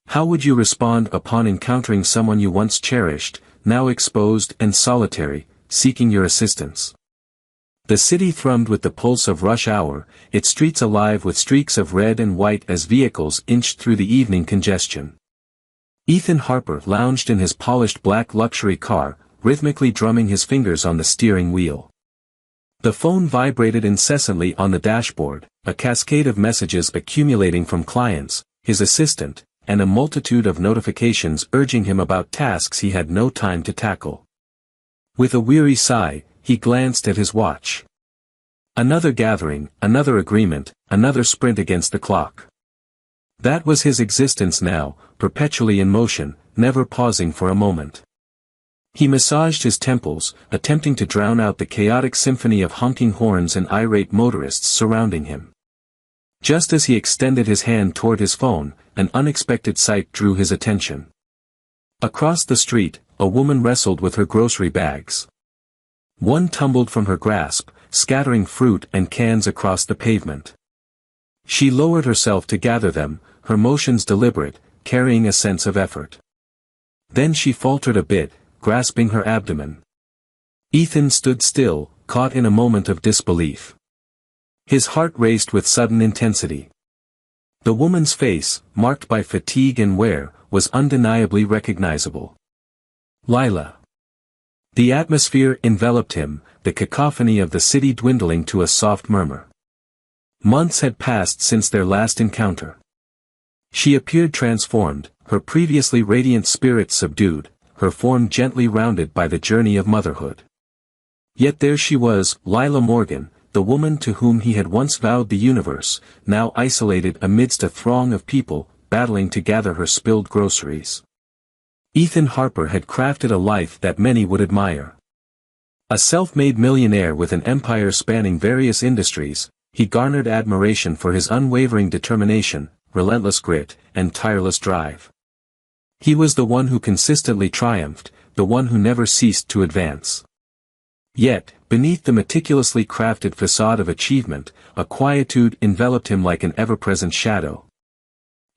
How would you respond upon encountering someone you once cherished, now exposed and solitary, seeking your assistance? The city thrummed with the pulse of rush hour, its streets alive with streaks of red and white as vehicles inched through the evening congestion. Ethan Harper lounged in his polished black luxury car, rhythmically drumming his fingers on the steering wheel. The phone vibrated incessantly on the dashboard, a cascade of messages accumulating from clients, his assistant, and a multitude of notifications urging him about tasks he had no time to tackle. With a weary sigh, he glanced at his watch. Another gathering, another agreement, another sprint against the clock. That was his existence now, perpetually in motion, never pausing for a moment. He massaged his temples, attempting to drown out the chaotic symphony of honking horns and irate motorists surrounding him. Just as he extended his hand toward his phone, an unexpected sight drew his attention. Across the street, a woman wrestled with her grocery bags. One tumbled from her grasp, scattering fruit and cans across the pavement. She lowered herself to gather them, her motions deliberate, carrying a sense of effort. Then she faltered a bit, grasping her abdomen. Ethan stood still, caught in a moment of disbelief. His heart raced with sudden intensity. The woman's face, marked by fatigue and wear, was undeniably recognizable. Lila. The atmosphere enveloped him, the cacophony of the city dwindling to a soft murmur. Months had passed since their last encounter. She appeared transformed, her previously radiant spirit subdued, her form gently rounded by the journey of motherhood. Yet there she was, Lila Morgan, the woman to whom he had once vowed the universe, now isolated amidst a throng of people, battling to gather her spilled groceries. Ethan Harper had crafted a life that many would admire. A self-made millionaire with an empire spanning various industries, he garnered admiration for his unwavering determination, relentless grit, and tireless drive. He was the one who consistently triumphed, the one who never ceased to advance. Yet, beneath the meticulously crafted facade of achievement, a quietude enveloped him like an ever-present shadow.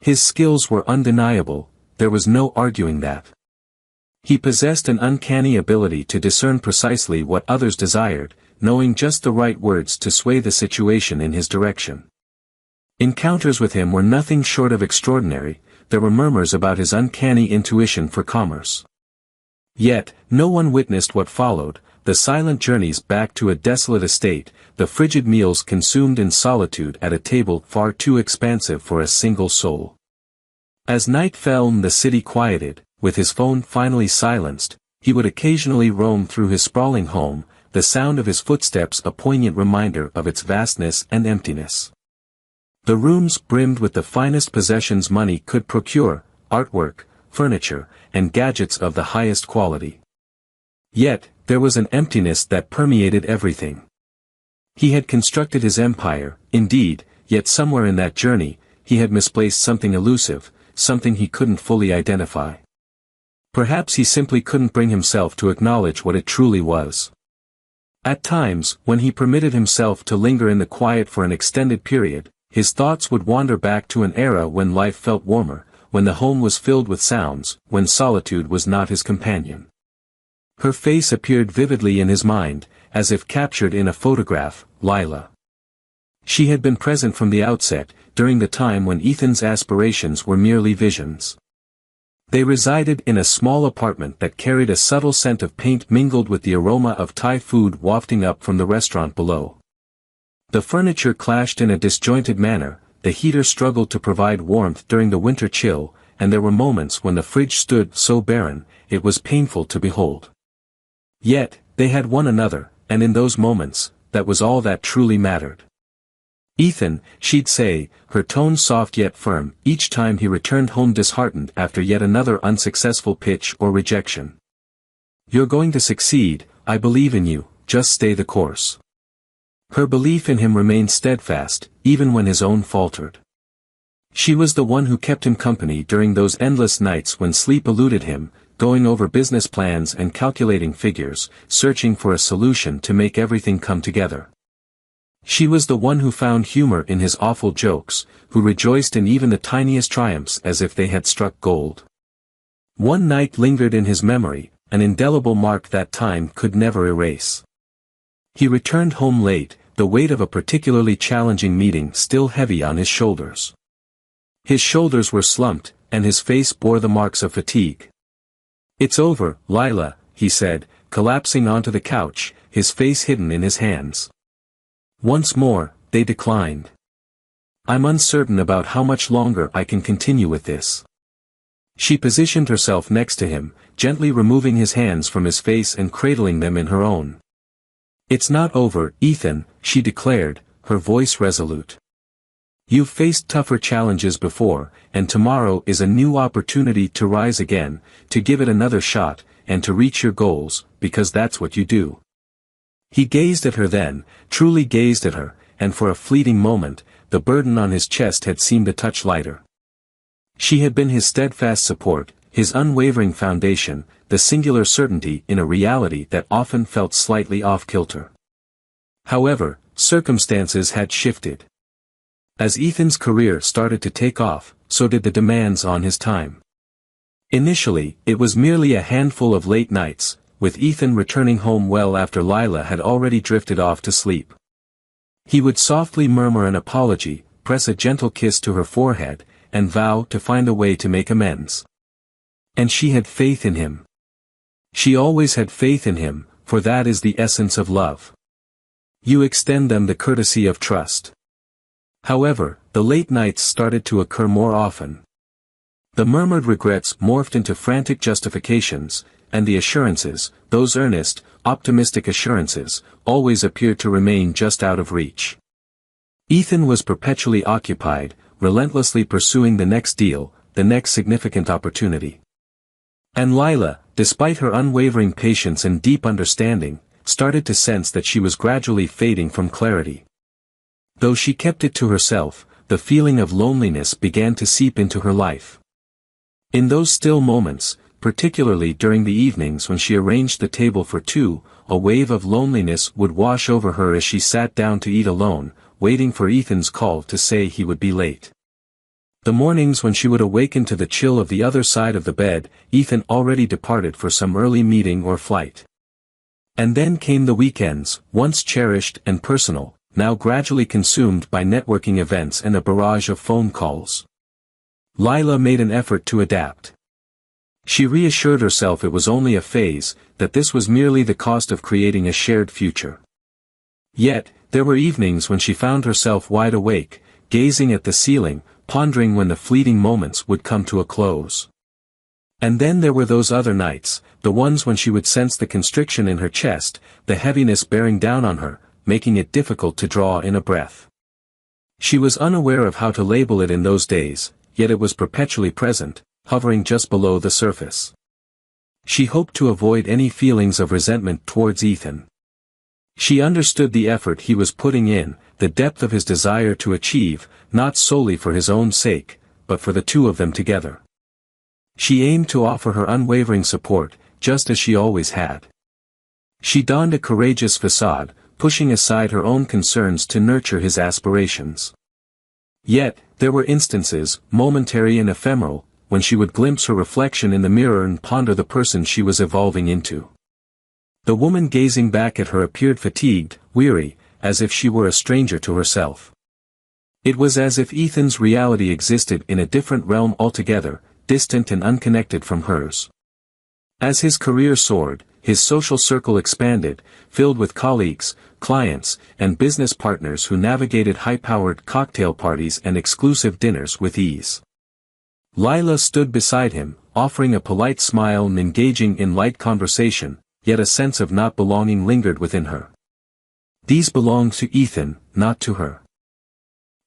His skills were undeniable, there was no arguing that. He possessed an uncanny ability to discern precisely what others desired, knowing just the right words to sway the situation in his direction. Encounters with him were nothing short of extraordinary, there were murmurs about his uncanny intuition for commerce. Yet, no one witnessed what followed, the silent journeys back to a desolate estate, the frigid meals consumed in solitude at a table far too expansive for a single soul. As night fell and the city quieted, with his phone finally silenced, he would occasionally roam through his sprawling home, the sound of his footsteps a poignant reminder of its vastness and emptiness. The rooms brimmed with the finest possessions money could procure, artwork, furniture, and gadgets of the highest quality. Yet, there was an emptiness that permeated everything. He had constructed his empire, indeed, yet somewhere in that journey, he had misplaced something elusive, something he couldn't fully identify. Perhaps he simply couldn't bring himself to acknowledge what it truly was. At times, when he permitted himself to linger in the quiet for an extended period, his thoughts would wander back to an era when life felt warmer, when the home was filled with sounds, when solitude was not his companion. Her face appeared vividly in his mind, as if captured in a photograph, Lila. She had been present from the outset, during the time when Ethan's aspirations were merely visions. They resided in a small apartment that carried a subtle scent of paint mingled with the aroma of Thai food wafting up from the restaurant below. The furniture clashed in a disjointed manner, the heater struggled to provide warmth during the winter chill, and there were moments when the fridge stood so barren, it was painful to behold. Yet, they had one another, and in those moments, that was all that truly mattered. Ethan, she'd say, her tone soft yet firm, each time he returned home disheartened after yet another unsuccessful pitch or rejection. "You're going to succeed, I believe in you, just stay the course." Her belief in him remained steadfast, even when his own faltered. She was the one who kept him company during those endless nights when sleep eluded him, going over business plans and calculating figures, searching for a solution to make everything come together. She was the one who found humor in his awful jokes, who rejoiced in even the tiniest triumphs as if they had struck gold. One night lingered in his memory, an indelible mark that time could never erase. He returned home late, the weight of a particularly challenging meeting still heavy on his shoulders. His shoulders were slumped, and his face bore the marks of fatigue. "It's over, Lila," he said, collapsing onto the couch, his face hidden in his hands. Once more, they declined. "I'm uncertain about how much longer I can continue with this." She positioned herself next to him, gently removing his hands from his face and cradling them in her own. "It's not over, Ethan," she declared, her voice resolute. "You've faced tougher challenges before, and tomorrow is a new opportunity to rise again, to give it another shot, and to reach your goals, because that's what you do." He gazed at her then, truly gazed at her, and for a fleeting moment, the burden on his chest had seemed a touch lighter. She had been his steadfast support, his unwavering foundation, the singular certainty in a reality that often felt slightly off-kilter. However, circumstances had shifted. As Ethan's career started to take off, so did the demands on his time. Initially, it was merely a handful of late nights, with Ethan returning home well after Lila had already drifted off to sleep. He would softly murmur an apology, press a gentle kiss to her forehead, and vow to find a way to make amends. And she had faith in him. She always had faith in him, for that is the essence of love. You extend them the courtesy of trust. However, the late nights started to occur more often. The murmured regrets morphed into frantic justifications, and the assurances, those earnest, optimistic assurances, always appeared to remain just out of reach. Ethan was perpetually occupied, relentlessly pursuing the next deal, the next significant opportunity. And Lila, despite her unwavering patience and deep understanding, started to sense that she was gradually fading from clarity. Though she kept it to herself, the feeling of loneliness began to seep into her life. In those still moments, particularly during the evenings when she arranged the table for two, a wave of loneliness would wash over her as she sat down to eat alone, waiting for Ethan's call to say he would be late. The mornings when she would awaken to the chill of the other side of the bed, Ethan already departed for some early meeting or flight. And then came the weekends, once cherished and personal, now gradually consumed by networking events and a barrage of phone calls. Lila made an effort to adapt. She reassured herself it was only a phase, that this was merely the cost of creating a shared future. Yet, there were evenings when she found herself wide awake, gazing at the ceiling, pondering when the fleeting moments would come to a close. And then there were those other nights, the ones when she would sense the constriction in her chest, the heaviness bearing down on her, making it difficult to draw in a breath. She was unaware of how to label it in those days, yet it was perpetually present, hovering just below the surface. She hoped to avoid any feelings of resentment towards Ethan. She understood the effort he was putting in, the depth of his desire to achieve, not solely for his own sake, but for the two of them together. She aimed to offer her unwavering support, just as she always had. She donned a courageous facade, pushing aside her own concerns to nurture his aspirations. Yet, there were instances, momentary and ephemeral, when she would glimpse her reflection in the mirror and ponder the person she was evolving into. The woman gazing back at her appeared fatigued, weary, as if she were a stranger to herself. It was as if Ethan's reality existed in a different realm altogether, distant and unconnected from hers. As his career soared, his social circle expanded, filled with colleagues, clients, and business partners who navigated high-powered cocktail parties and exclusive dinners with ease. Lila stood beside him, offering a polite smile and engaging in light conversation, yet a sense of not belonging lingered within her. These belonged to Ethan, not to her.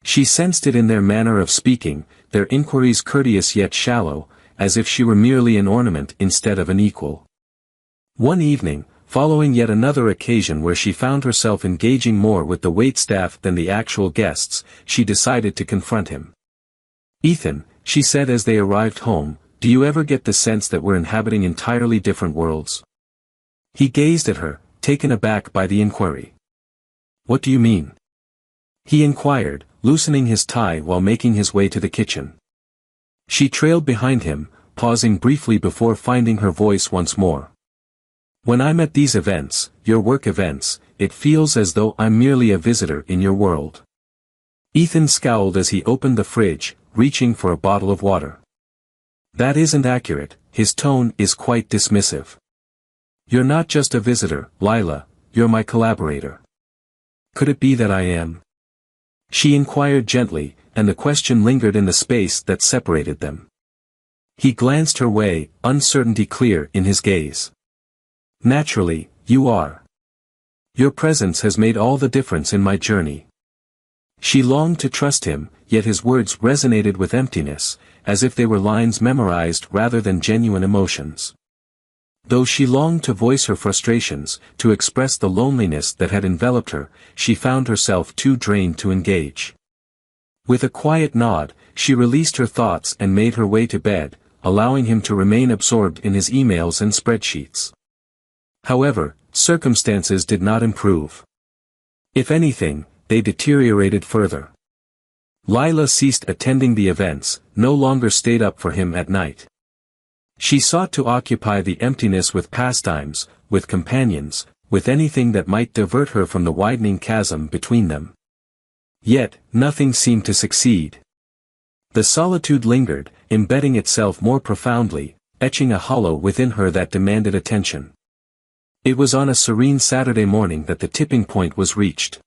She sensed it in their manner of speaking, their inquiries courteous yet shallow, as if she were merely an ornament instead of an equal. One evening, following yet another occasion where she found herself engaging more with the waitstaff than the actual guests, she decided to confront him. "Ethan," she said as they arrived home, "do you ever get the sense that we're inhabiting entirely different worlds?" He gazed at her, taken aback by the inquiry. "What do you mean?" he inquired, loosening his tie while making his way to the kitchen. She trailed behind him, pausing briefly before finding her voice once more. When I'm at these events, your work events, it feels as though I'm merely a visitor in your world. Ethan scowled as he opened the fridge, reaching for a bottle of water. That isn't accurate, his tone is quite dismissive. You're not just a visitor, Lila, you're my collaborator. Could it be that I am? She inquired gently, and the question lingered in the space that separated them. He glanced her way, uncertainty clear in his gaze. Naturally, you are. Your presence has made all the difference in my journey. She longed to trust him, yet his words resonated with emptiness, as if they were lines memorized rather than genuine emotions. Though she longed to voice her frustrations, to express the loneliness that had enveloped her, she found herself too drained to engage. With a quiet nod, she released her thoughts and made her way to bed, allowing him to remain absorbed in his emails and spreadsheets. However, circumstances did not improve. If anything, they deteriorated further. Lila ceased attending the events, no longer stayed up for him at night. She sought to occupy the emptiness with pastimes, with companions, with anything that might divert her from the widening chasm between them. Yet, nothing seemed to succeed. The solitude lingered, embedding itself more profoundly, etching a hollow within her that demanded attention. It was on a serene Saturday morning that the tipping point was reached.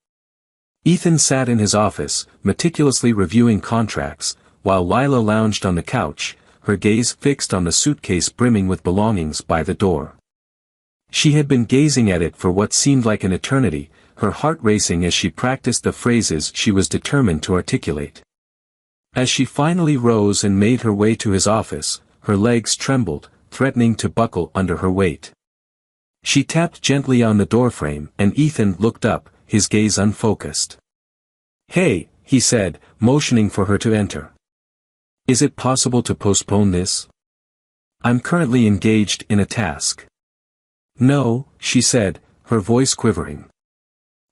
Ethan sat in his office, meticulously reviewing contracts, while Lila lounged on the couch, her gaze fixed on the suitcase brimming with belongings by the door. She had been gazing at it for what seemed like an eternity, her heart racing as she practiced the phrases she was determined to articulate. As she finally rose and made her way to his office, her legs trembled, threatening to buckle under her weight. She tapped gently on the doorframe, and Ethan looked up, his gaze unfocused. "Hey," he said, motioning for her to enter. "Is it possible to postpone this? I'm currently engaged in a task." "No," she said, her voice quivering.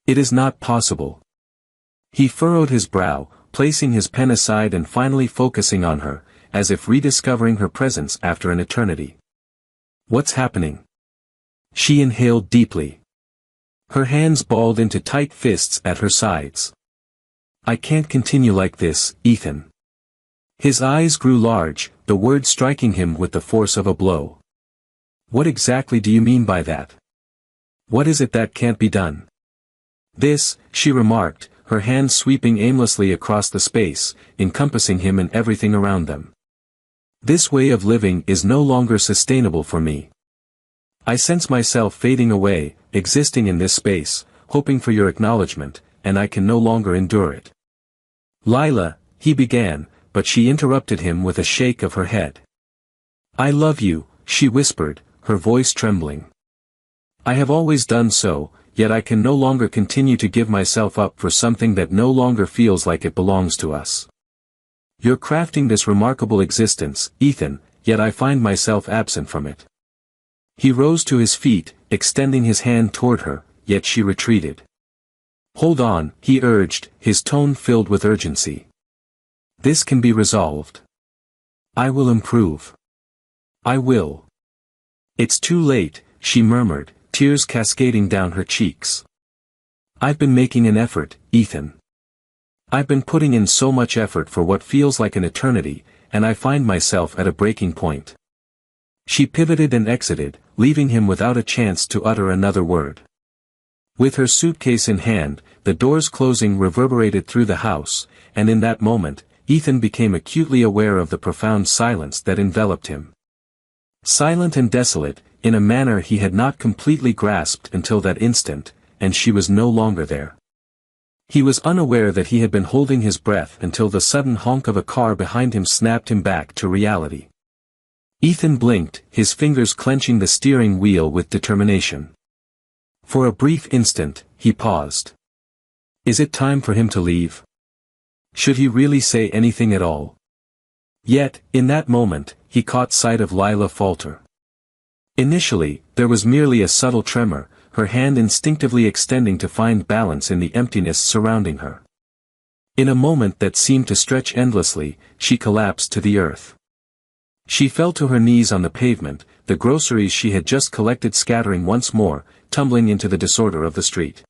"It is not possible." He furrowed his brow, placing his pen aside and finally focusing on her, as if rediscovering her presence after an eternity. "What's happening?" She inhaled deeply. Her hands balled into tight fists at her sides. "I can't continue like this, Ethan." His eyes grew large, the word striking him with the force of a blow. "What exactly do you mean by that? What is it that can't be done?" "This," she remarked, her hands sweeping aimlessly across the space, encompassing him and everything around them. "This way of living is no longer sustainable for me. I sense myself fading away, existing in this space, hoping for your acknowledgement, and I can no longer endure it." "Lila," he began, but she interrupted him with a shake of her head. "I love you," she whispered, her voice trembling. "I have always done so, yet I can no longer continue to give myself up for something that no longer feels like it belongs to us. You're crafting this remarkable existence, Ethan, yet I find myself absent from it." He rose to his feet, extending his hand toward her, yet she retreated. "Hold on," he urged, his tone filled with urgency. "This can be resolved. I will improve. I will." "It's too late," she murmured, tears cascading down her cheeks. "I've been making an effort, Ethan. I've been putting in so much effort for what feels like an eternity, and I find myself at a breaking point." She pivoted and exited, leaving him without a chance to utter another word. With her suitcase in hand, the doors closing reverberated through the house, and in that moment, Ethan became acutely aware of the profound silence that enveloped him. Silent and desolate, in a manner he had not completely grasped until that instant, and she was no longer there. He was unaware that he had been holding his breath until the sudden honk of a car behind him snapped him back to reality. Ethan blinked, his fingers clenching the steering wheel with determination. For a brief instant, he paused. Is it time for him to leave? Should he really say anything at all? Yet, in that moment, he caught sight of Lila falter. Initially, there was merely a subtle tremor, her hand instinctively extending to find balance in the emptiness surrounding her. In a moment that seemed to stretch endlessly, she collapsed to the earth. She fell to her knees on the pavement, the groceries she had just collected scattering once more, tumbling into the disorder of the street.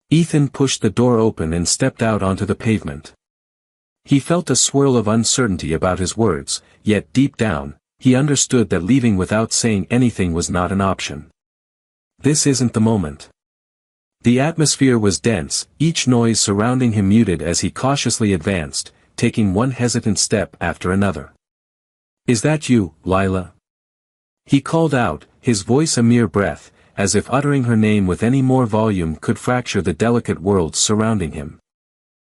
Ethan pushed the door open and stepped out onto the pavement. He felt a swirl of uncertainty about his words, yet deep down, he understood that leaving without saying anything was not an option. This isn't the moment. The atmosphere was dense, each noise surrounding him muted as he cautiously advanced, taking one hesitant step after another. "Is that you, Lila?" He called out, his voice a mere breath, as if uttering her name with any more volume could fracture the delicate worlds surrounding him.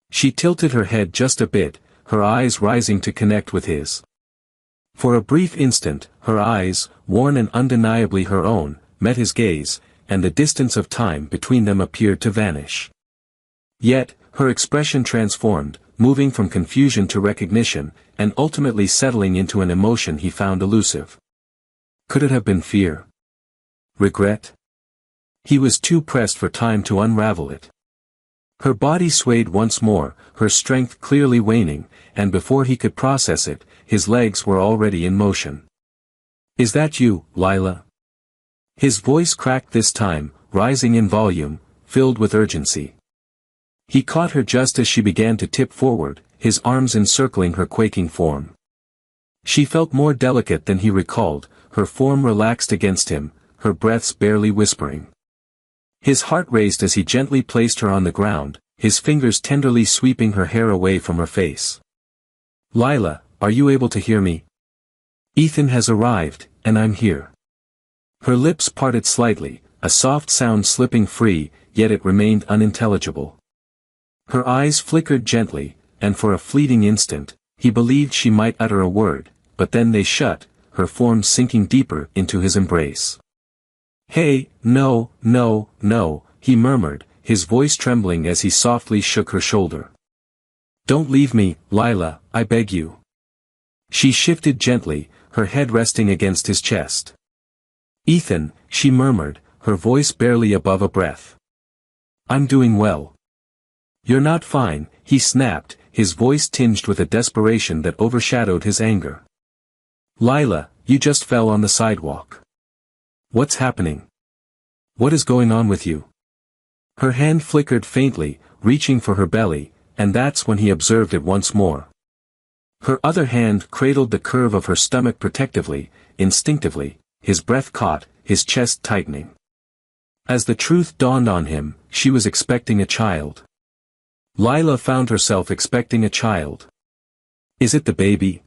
She tilted her head just a bit, her eyes rising to connect with his. For a brief instant, her eyes, worn and undeniably her own, met his gaze, and the distance of time between them appeared to vanish. Yet, her expression transformed, moving from confusion to recognition, and ultimately settling into an emotion he found elusive. Could it have been fear? Regret? He was too pressed for time to unravel it. Her body swayed once more, her strength clearly waning, and before he could process it, his legs were already in motion. "Is that you, Lila?" His voice cracked this time, rising in volume, filled with urgency. He caught her just as she began to tip forward, his arms encircling her quaking form. She felt more delicate than he recalled, her form relaxed against him, her breaths barely whispering. His heart raced as he gently placed her on the ground, his fingers tenderly sweeping her hair away from her face. "Lila, are you able to hear me? Ethan has arrived, and I'm here." Her lips parted slightly, a soft sound slipping free, yet it remained unintelligible. Her eyes flickered gently, and for a fleeting instant, he believed she might utter a word, but then they shut, her form sinking deeper into his embrace. "Hey, no, no, no," he murmured, his voice trembling as he softly shook her shoulder. "Don't leave me, Lila, I beg you." She shifted gently, her head resting against his chest. "Ethan," she murmured, her voice barely above a breath. "I'm doing well." "You're not fine," he snapped, his voice tinged with a desperation that overshadowed his anger. "Lila, you just fell on the sidewalk. What's happening? What is going on with you?" Her hand flickered faintly, reaching for her belly, and that's when he observed it once more. Her other hand cradled the curve of her stomach protectively, instinctively, his breath caught, his chest tightening. As the truth dawned on him, she was expecting a child. Lila found herself expecting a child. "Is it the baby?"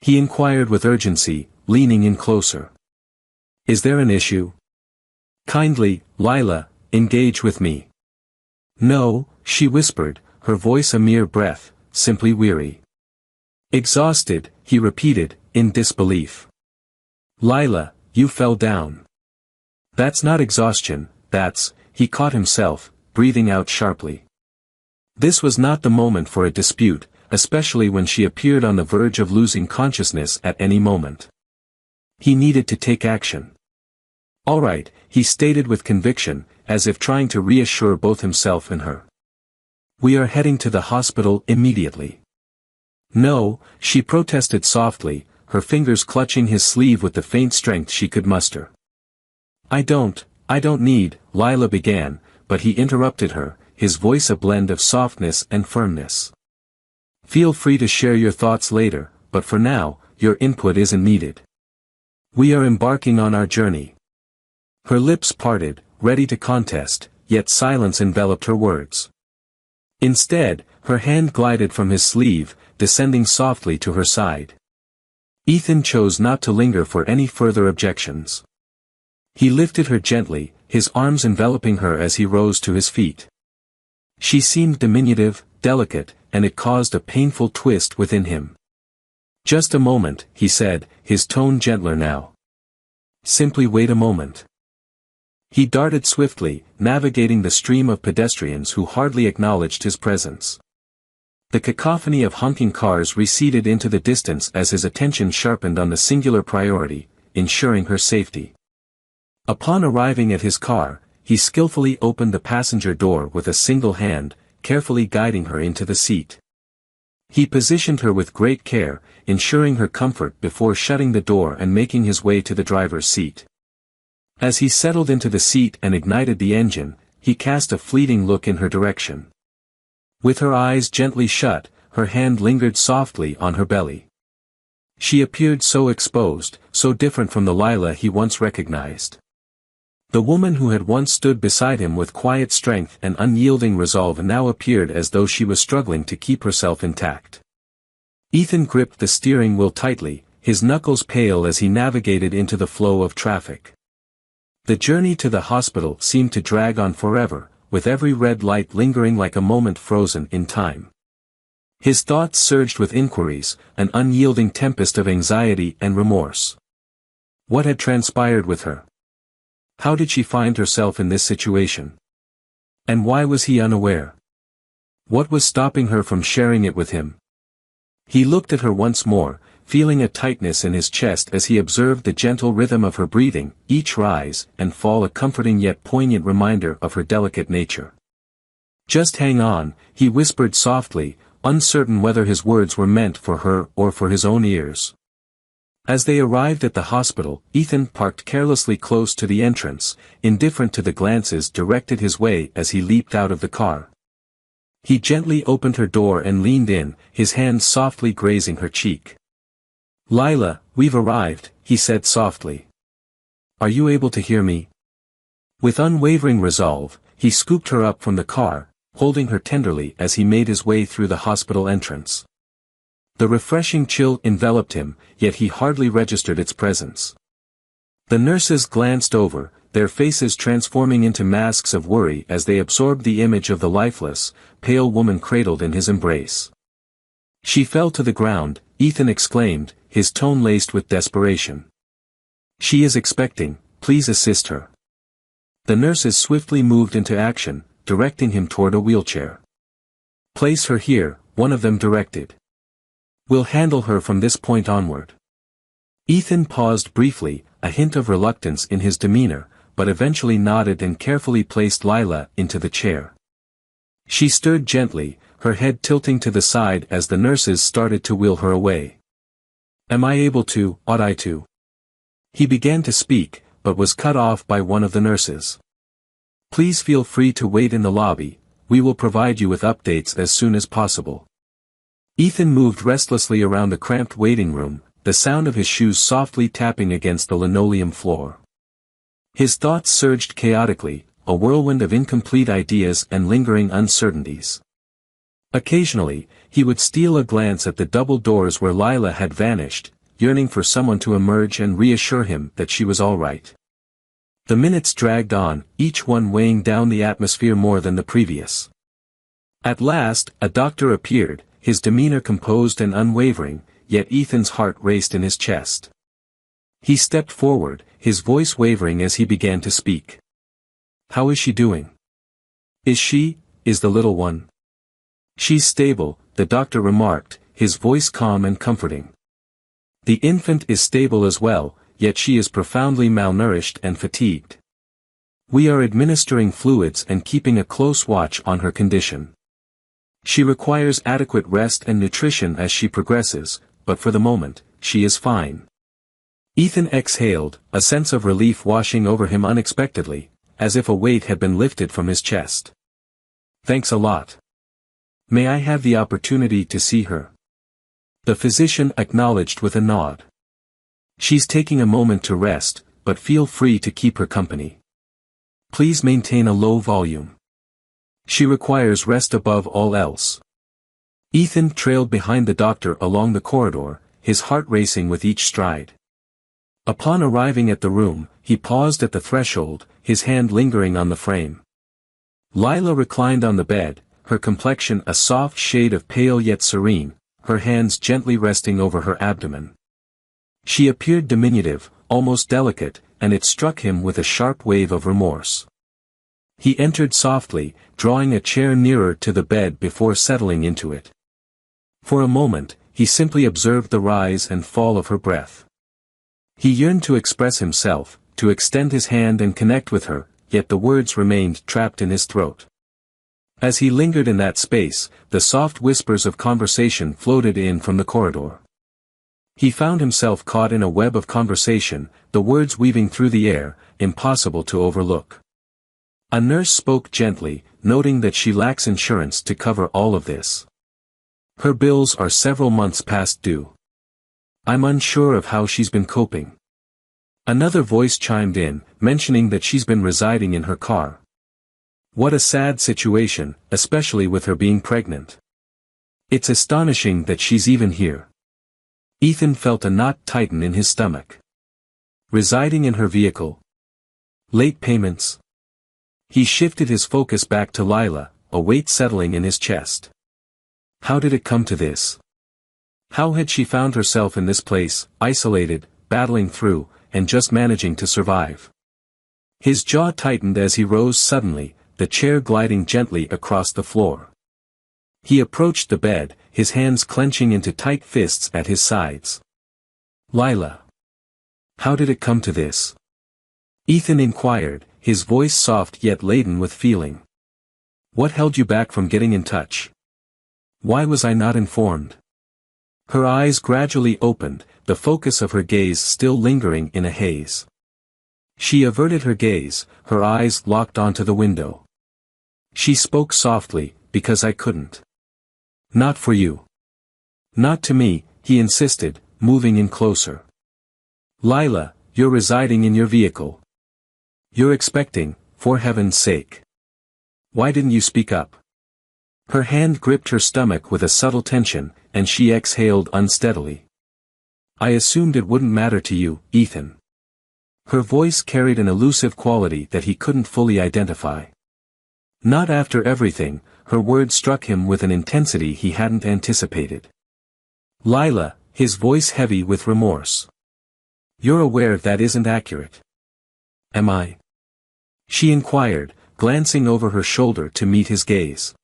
he inquired with urgency, leaning in closer. "Is there an issue? Kindly, Lila, engage with me." "No," she whispered, her voice a mere breath, simply weary. "Exhausted," he repeated, in disbelief. "Lila, you fell down." "That's not exhaustion, that's," he caught himself, breathing out sharply. This was not the moment for a dispute, especially when she appeared on the verge of losing consciousness at any moment. He needed to take action. "All right," he stated with conviction, as if trying to reassure both himself and her. "We are heading to the hospital immediately." "No," she protested softly, her fingers clutching his sleeve with the faint strength she could muster. I don't need," Lila began, but he interrupted her, his voice a blend of softness and firmness. "Feel free to share your thoughts later, but for now, your input isn't needed. We are embarking on our journey." Her lips parted, ready to contest, yet silence enveloped her words. Instead, her hand glided from his sleeve, descending softly to her side. Ethan chose not to linger for any further objections. He lifted her gently, his arms enveloping her as he rose to his feet. She seemed diminutive, delicate, and it caused a painful twist within him. "Just a moment," he said, his tone gentler now. "Simply wait a moment." He darted swiftly, navigating the stream of pedestrians who hardly acknowledged his presence. The cacophony of honking cars receded into the distance as his attention sharpened on the singular priority, ensuring her safety. Upon arriving at his car, he skillfully opened the passenger door with a single hand, carefully guiding her into the seat. He positioned her with great care, ensuring her comfort before shutting the door and making his way to the driver's seat. As he settled into the seat and ignited the engine, he cast a fleeting look in her direction. With her eyes gently shut, her hand lingered softly on her belly. She appeared so exposed, so different from the Lila he once recognized. The woman who had once stood beside him with quiet strength and unyielding resolve now appeared as though she was struggling to keep herself intact. Ethan gripped the steering wheel tightly, his knuckles pale as he navigated into the flow of traffic. The journey to the hospital seemed to drag on forever, with every red light lingering like a moment frozen in time. His thoughts surged with inquiries, an unyielding tempest of anxiety and remorse. What had transpired with her? How did she find herself in this situation? And why was he unaware? What was stopping her from sharing it with him? He looked at her once more, feeling a tightness in his chest as he observed the gentle rhythm of her breathing, each rise and fall a comforting yet poignant reminder of her delicate nature. "Just hang on," he whispered softly, uncertain whether his words were meant for her or for his own ears. As they arrived at the hospital, Ethan parked carelessly close to the entrance, indifferent to the glances directed his way as he leaped out of the car. He gently opened her door and leaned in, his hand softly grazing her cheek. "Lila, we've arrived," he said softly. "Are you able to hear me?" With unwavering resolve, he scooped her up from the car, holding her tenderly as he made his way through the hospital entrance. The refreshing chill enveloped him, yet he hardly registered its presence. The nurses glanced over, their faces transforming into masks of worry as they absorbed the image of the lifeless, pale woman cradled in his embrace. "She fell to the ground," Ethan exclaimed, his tone laced with desperation. "She is expecting, please assist her." The nurses swiftly moved into action, directing him toward a wheelchair. "Place her here," one of them directed. "We'll handle her from this point onward." Ethan paused briefly, a hint of reluctance in his demeanor, but eventually nodded and carefully placed Lila into the chair. She stirred gently, her head tilting to the side as the nurses started to wheel her away. Ought I to? He began to speak, but was cut off by one of the nurses. "Please feel free to wait in the lobby, we will provide you with updates as soon as possible." Ethan moved restlessly around the cramped waiting room, the sound of his shoes softly tapping against the linoleum floor. His thoughts surged chaotically, a whirlwind of incomplete ideas and lingering uncertainties. Occasionally, he would steal a glance at the double doors where Lila had vanished, yearning for someone to emerge and reassure him that she was all right. The minutes dragged on, each one weighing down the atmosphere more than the previous. At last, a doctor appeared, his demeanor composed and unwavering, yet Ethan's heart raced in his chest. He stepped forward, his voice wavering as he began to speak. "How is she doing? Is the little one?" "She's stable," the doctor remarked, his voice calm and comforting. "The infant is stable as well, yet she is profoundly malnourished and fatigued. We are administering fluids and keeping a close watch on her condition. She requires adequate rest and nutrition as she progresses, but for the moment, she is fine." Ethan exhaled, a sense of relief washing over him unexpectedly, as if a weight had been lifted from his chest. "Thanks a lot. May I have the opportunity to see her?" The physician acknowledged with a nod. "She's taking a moment to rest, but feel free to keep her company. Please maintain a low volume. She requires rest above all else." Ethan trailed behind the doctor along the corridor, his heart racing with each stride. Upon arriving at the room, he paused at the threshold, his hand lingering on the frame. Lila reclined on the bed, her complexion a soft shade of pale yet serene, her hands gently resting over her abdomen. She appeared diminutive, almost delicate, and it struck him with a sharp wave of remorse. He entered softly, drawing a chair nearer to the bed before settling into it. For a moment, he simply observed the rise and fall of her breath. He yearned to express himself, to extend his hand and connect with her, yet the words remained trapped in his throat. As he lingered in that space, the soft whispers of conversation floated in from the corridor. He found himself caught in a web of conversation, the words weaving through the air, impossible to overlook. A nurse spoke gently, noting that she lacks insurance to cover all of this. Her bills are several months past due. I'm unsure of how she's been coping. Another voice chimed in, mentioning that she's been residing in her car. What a sad situation, especially with her being pregnant. It's astonishing that she's even here. Ethan felt a knot tighten in his stomach. Residing in her vehicle. Late payments. He shifted his focus back to Lila, a weight settling in his chest. How did it come to this? How had she found herself in this place, isolated, battling through, and just managing to survive? His jaw tightened as he rose suddenly, the chair gliding gently across the floor. He approached the bed, his hands clenching into tight fists at his sides. Lila. How did it come to this? Ethan inquired, his voice soft yet laden with feeling. What held you back from getting in touch? Why was I not informed? Her eyes gradually opened, the focus of her gaze still lingering in a haze. She averted her gaze, her eyes locked onto the window. She spoke softly, because I couldn't. Not for you. Not to me, he insisted, moving in closer. Lila, you're residing in your vehicle. You're expecting, for heaven's sake. Why didn't you speak up? Her hand gripped her stomach with a subtle tension, and she exhaled unsteadily. I assumed it wouldn't matter to you, Ethan. Her voice carried an elusive quality that he couldn't fully identify. Not after everything, her words struck him with an intensity he hadn't anticipated. Lila, his voice heavy with remorse. You're aware that isn't accurate. Am I? She inquired, glancing over her shoulder to meet his gaze.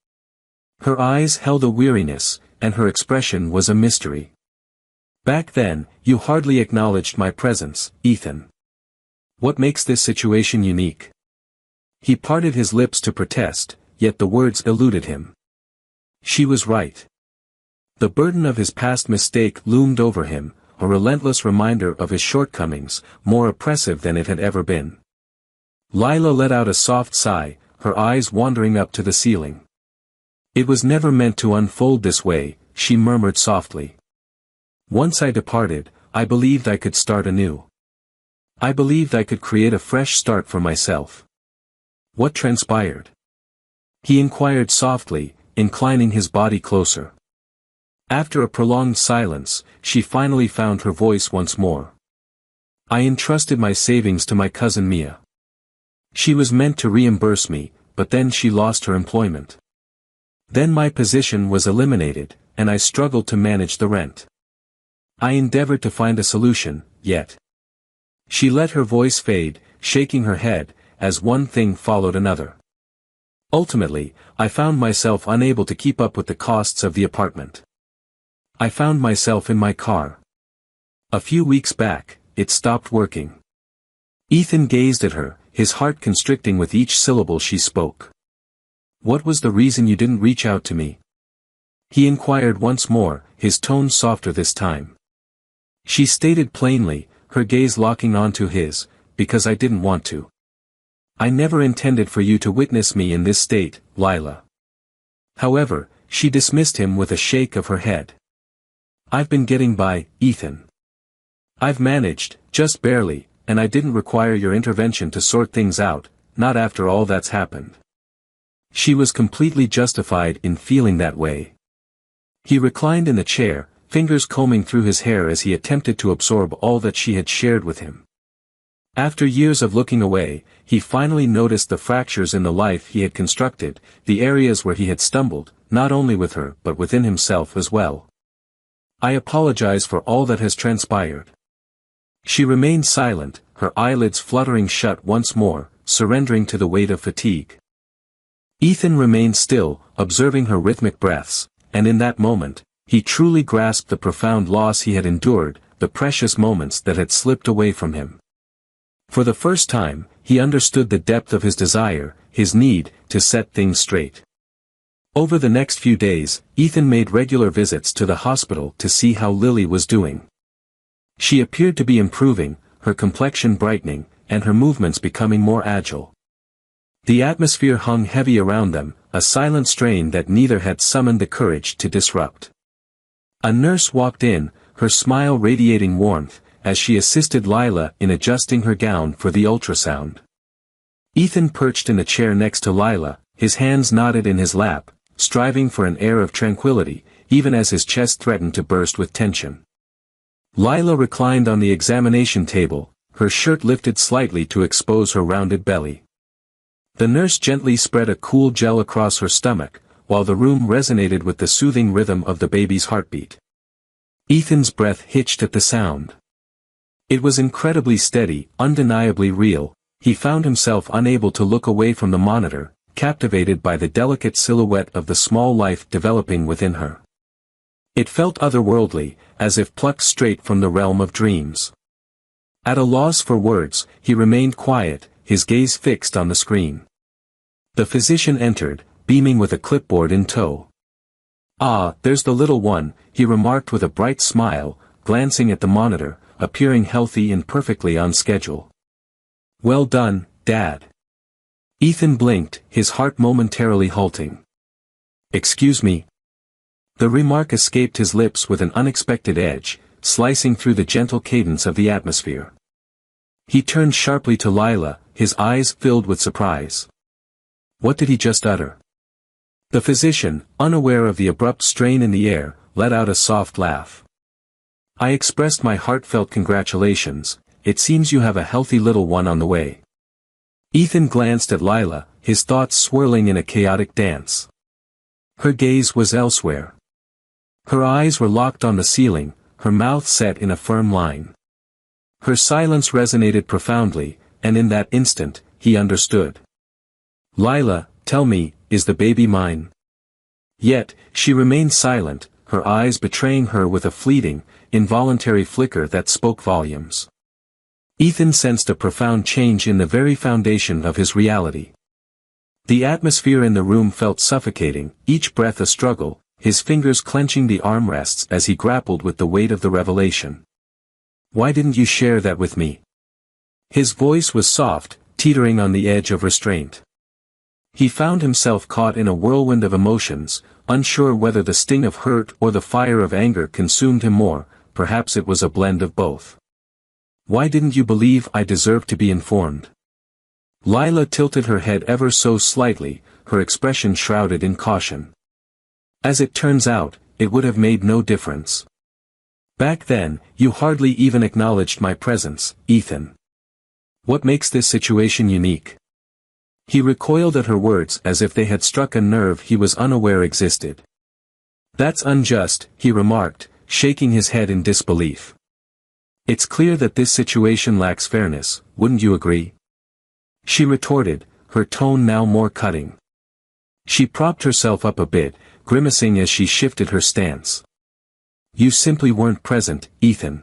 Her eyes held a weariness, and her expression was a mystery. Back then, you hardly acknowledged my presence, Ethan. What makes this situation unique? He parted his lips to protest, yet the words eluded him. She was right. The burden of his past mistake loomed over him, a relentless reminder of his shortcomings, more oppressive than it had ever been. Lila let out a soft sigh, her eyes wandering up to the ceiling. It was never meant to unfold this way, she murmured softly. Once I departed, I believed I could start anew. I believed I could create a fresh start for myself. What transpired? He inquired softly, inclining his body closer. After a prolonged silence, she finally found her voice once more. I entrusted my savings to my cousin Mia. She was meant to reimburse me, but then she lost her employment. Then my position was eliminated, and I struggled to manage the rent. I endeavored to find a solution, yet. She let her voice fade, shaking her head, as one thing followed another. Ultimately, I found myself unable to keep up with the costs of the apartment. I found myself in my car. A few weeks back, it stopped working. Ethan gazed at her, his heart constricting with each syllable she spoke. What was the reason you didn't reach out to me? He inquired once more, his tone softer this time. She stated plainly, her gaze locking onto his, because I didn't want to. I never intended for you to witness me in this state, Lila. However, she dismissed him with a shake of her head. I've been getting by, Ethan. I've managed, just barely, and I didn't require your intervention to sort things out, not after all that's happened. She was completely justified in feeling that way. He reclined in the chair, fingers combing through his hair as he attempted to absorb all that she had shared with him. After years of looking away, he finally noticed the fractures in the life he had constructed, the areas where he had stumbled, not only with her but within himself as well. I apologize for all that has transpired. She remained silent, her eyelids fluttering shut once more, surrendering to the weight of fatigue. Ethan remained still, observing her rhythmic breaths, and in that moment, he truly grasped the profound loss he had endured, the precious moments that had slipped away from him. For the first time, he understood the depth of his desire, his need to set things straight. Over the next few days, Ethan made regular visits to the hospital to see how Lily was doing. She appeared to be improving, her complexion brightening, and her movements becoming more agile. The atmosphere hung heavy around them, a silent strain that neither had summoned the courage to disrupt. A nurse walked in, her smile radiating warmth, as she assisted Lila in adjusting her gown for the ultrasound. Ethan perched in a chair next to Lila, his hands knotted in his lap, striving for an air of tranquility, even as his chest threatened to burst with tension. Lila reclined on the examination table, her shirt lifted slightly to expose her rounded belly. The nurse gently spread a cool gel across her stomach, while the room resonated with the soothing rhythm of the baby's heartbeat. Ethan's breath hitched at the sound. It was incredibly steady, undeniably real. He found himself unable to look away from the monitor, captivated by the delicate silhouette of the small life developing within her. It felt otherworldly, as if plucked straight from the realm of dreams. At a loss for words, he remained quiet, his gaze fixed on the screen. The physician entered, beaming with a clipboard in tow. "Ah, there's the little one," he remarked with a bright smile, glancing at the monitor, appearing healthy and perfectly on schedule. "Well done, Dad." Ethan blinked, his heart momentarily halting. "Excuse me." The remark escaped his lips with an unexpected edge, slicing through the gentle cadence of the atmosphere. He turned sharply to Lila, his eyes filled with surprise. What did he just utter? The physician, unaware of the abrupt strain in the air, let out a soft laugh. "I expressed my heartfelt congratulations. It seems you have a healthy little one on the way." Ethan glanced at Lila, his thoughts swirling in a chaotic dance. Her gaze was elsewhere. Her eyes were locked on the ceiling, her mouth set in a firm line. Her silence resonated profoundly, and in that instant, he understood. "Lila, tell me, is the baby mine?" Yet, she remained silent, her eyes betraying her with a fleeting, involuntary flicker that spoke volumes. Ethan sensed a profound change in the very foundation of his reality. The atmosphere in the room felt suffocating, each breath a struggle, his fingers clenching the armrests as he grappled with the weight of the revelation. "Why didn't you share that with me?" His voice was soft, teetering on the edge of restraint. He found himself caught in a whirlwind of emotions, unsure whether the sting of hurt or the fire of anger consumed him more, perhaps it was a blend of both. "Why didn't you believe I deserved to be informed?" Lila tilted her head ever so slightly, her expression shrouded in caution. "As it turns out, it would have made no difference. Back then, you hardly even acknowledged my presence, Ethan. What makes this situation unique?" He recoiled at her words as if they had struck a nerve he was unaware existed. "That's unjust," he remarked, shaking his head in disbelief. "It's clear that this situation lacks fairness, wouldn't you agree?" She retorted, her tone now more cutting. She propped herself up a bit, grimacing as she shifted her stance. "You simply weren't present, Ethan.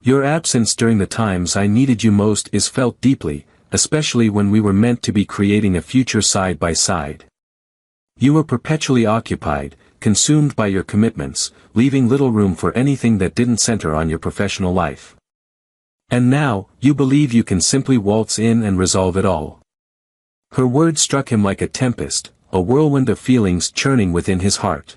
Your absence during the times I needed you most is felt deeply, especially when we were meant to be creating a future side by side. You were perpetually occupied, consumed by your commitments, leaving little room for anything that didn't center on your professional life. And now, you believe you can simply waltz in and resolve it all." Her words struck him like a tempest, a whirlwind of feelings churning within his heart.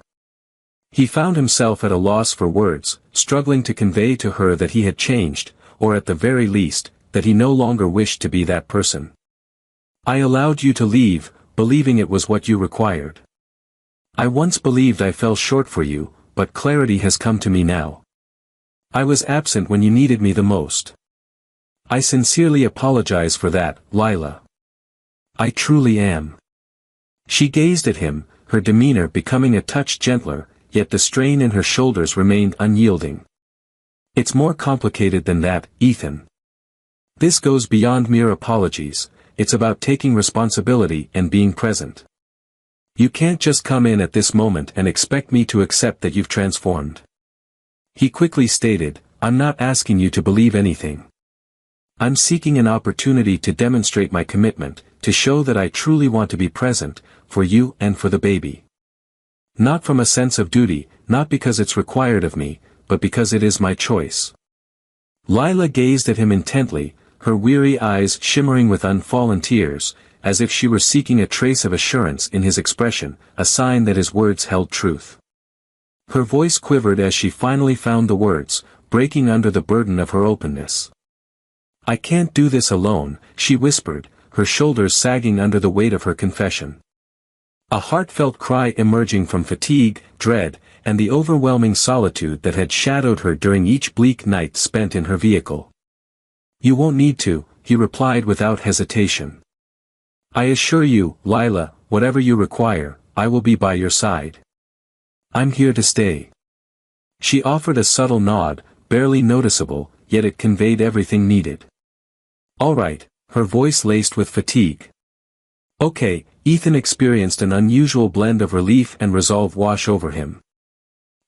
He found himself at a loss for words, struggling to convey to her that he had changed, or at the very least, that he no longer wished to be that person. "I allowed you to leave, believing it was what you required. I once believed I fell short for you, but clarity has come to me now. I was absent when you needed me the most. I sincerely apologize for that, Lila. I truly am." She gazed at him, her demeanor becoming a touch gentler, yet the strain in her shoulders remained unyielding. "It's more complicated than that, Ethan. This goes beyond mere apologies, it's about taking responsibility and being present. You can't just come in at this moment and expect me to accept that you've transformed." He quickly stated, "I'm not asking you to believe anything. I'm seeking an opportunity to demonstrate my commitment, to show that I truly want to be present, for you and for the baby." Not from a sense of duty, not because it's required of me, but because it is my choice. Lila gazed at him intently, her weary eyes shimmering with unfallen tears, as if she were seeking a trace of assurance in his expression, a sign that his words held truth. Her voice quivered as she finally found the words, breaking under the burden of her openness. "I can't do this alone," she whispered, her shoulders sagging under the weight of her confession. A heartfelt cry emerging from fatigue, dread, and the overwhelming solitude that had shadowed her during each bleak night spent in her vehicle. "You won't need to," he replied without hesitation. "I assure you, Lila, whatever you require, I will be by your side. I'm here to stay." She offered a subtle nod, barely noticeable, yet it conveyed everything needed. "All right," her voice laced with fatigue. "Okay." Ethan experienced an unusual blend of relief and resolve wash over him.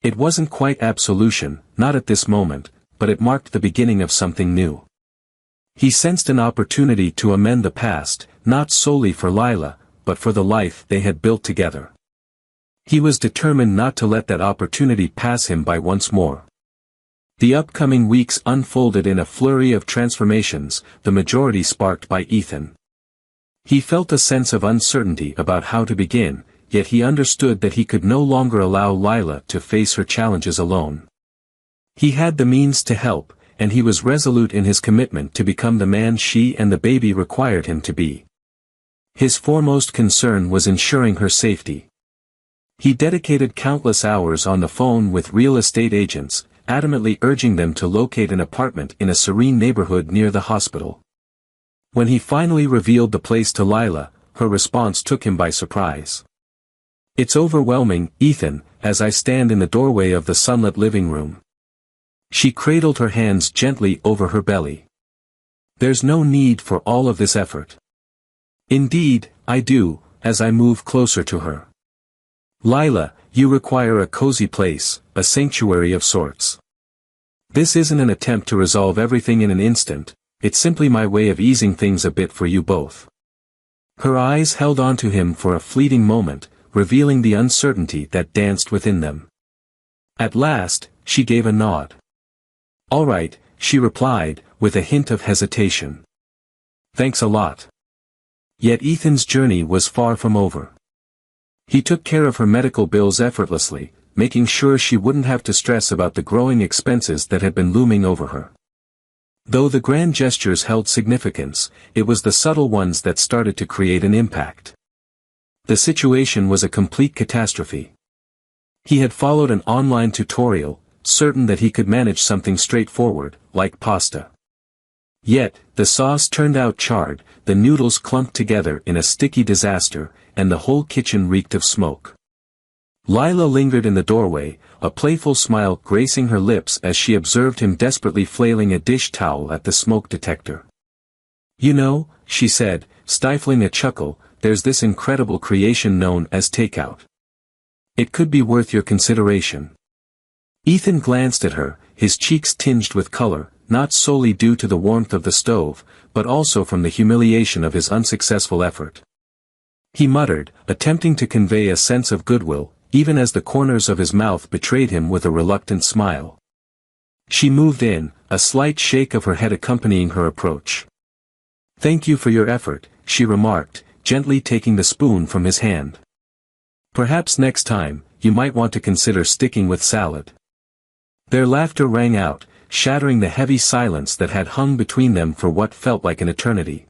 It wasn't quite absolution, not at this moment, but it marked the beginning of something new. He sensed an opportunity to amend the past, not solely for Lila, but for the life they had built together. He was determined not to let that opportunity pass him by once more. The upcoming weeks unfolded in a flurry of transformations, the majority sparked by Ethan. He felt a sense of uncertainty about how to begin, yet he understood that he could no longer allow Lila to face her challenges alone. He had the means to help, and he was resolute in his commitment to become the man she and the baby required him to be. His foremost concern was ensuring her safety. He dedicated countless hours on the phone with real estate agents, adamantly urging them to locate an apartment in a serene neighborhood near the hospital. When he finally revealed the place to Lila, her response took him by surprise. "It's overwhelming, Ethan," as I stand in the doorway of the sunlit living room. She cradled her hands gently over her belly. "There's no need for all of this effort." "Indeed, I do," as I move closer to her. "Lila, you require a cozy place, a sanctuary of sorts. This isn't an attempt to resolve everything in an instant, it's simply my way of easing things a bit for you both." Her eyes held on to him for a fleeting moment, revealing the uncertainty that danced within them. At last, she gave a nod. "All right," she replied, with a hint of hesitation. "Thanks a lot." Yet Ethan's journey was far from over. He took care of her medical bills effortlessly, making sure she wouldn't have to stress about the growing expenses that had been looming over her. Though the grand gestures held significance, it was the subtle ones that started to create an impact. The situation was a complete catastrophe. He had followed an online tutorial, certain that he could manage something straightforward, like pasta. Yet, the sauce turned out charred, the noodles clumped together in a sticky disaster, and the whole kitchen reeked of smoke. Lila lingered in the doorway, a playful smile gracing her lips as she observed him desperately flailing a dish towel at the smoke detector. "You know," she said, stifling a chuckle, "there's this incredible creation known as takeout. It could be worth your consideration." Ethan glanced at her, his cheeks tinged with color, not solely due to the warmth of the stove, but also from the humiliation of his unsuccessful effort. He muttered, attempting to convey a sense of goodwill, even as the corners of his mouth betrayed him with a reluctant smile. She moved in, a slight shake of her head accompanying her approach. "Thank you for your effort," she remarked, gently taking the spoon from his hand. "Perhaps next time, you might want to consider sticking with salad." Their laughter rang out, shattering the heavy silence that had hung between them for what felt like an eternity.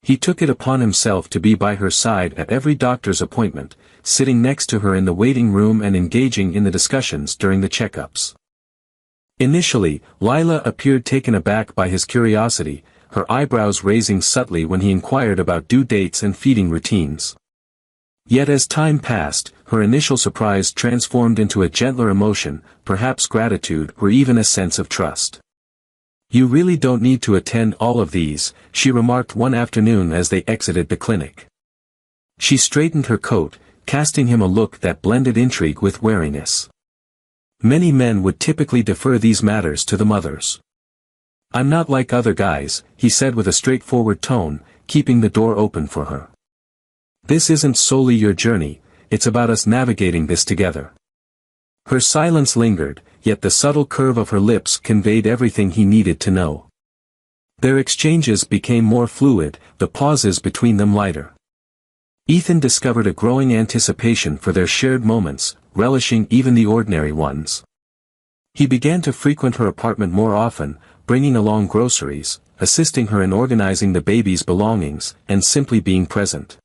He took it upon himself to be by her side at every doctor's appointment, sitting next to her in the waiting room and engaging in the discussions during the checkups. Initially, Lila appeared taken aback by his curiosity, her eyebrows raising subtly when he inquired about due dates and feeding routines. Yet as time passed, her initial surprise transformed into a gentler emotion, perhaps gratitude or even a sense of trust. "You really don't need to attend all of these," she remarked one afternoon as they exited the clinic. She straightened her coat, casting him a look that blended intrigue with wariness. Many men would typically defer these matters to the mothers. "I'm not like other guys," he said with a straightforward tone, keeping the door open for her. "This isn't solely your journey, it's about us navigating this together." Her silence lingered, yet the subtle curve of her lips conveyed everything he needed to know. Their exchanges became more fluid, the pauses between them lighter. Ethan discovered a growing anticipation for their shared moments, relishing even the ordinary ones. He began to frequent her apartment more often, bringing along groceries, assisting her in organizing the baby's belongings, and simply being present.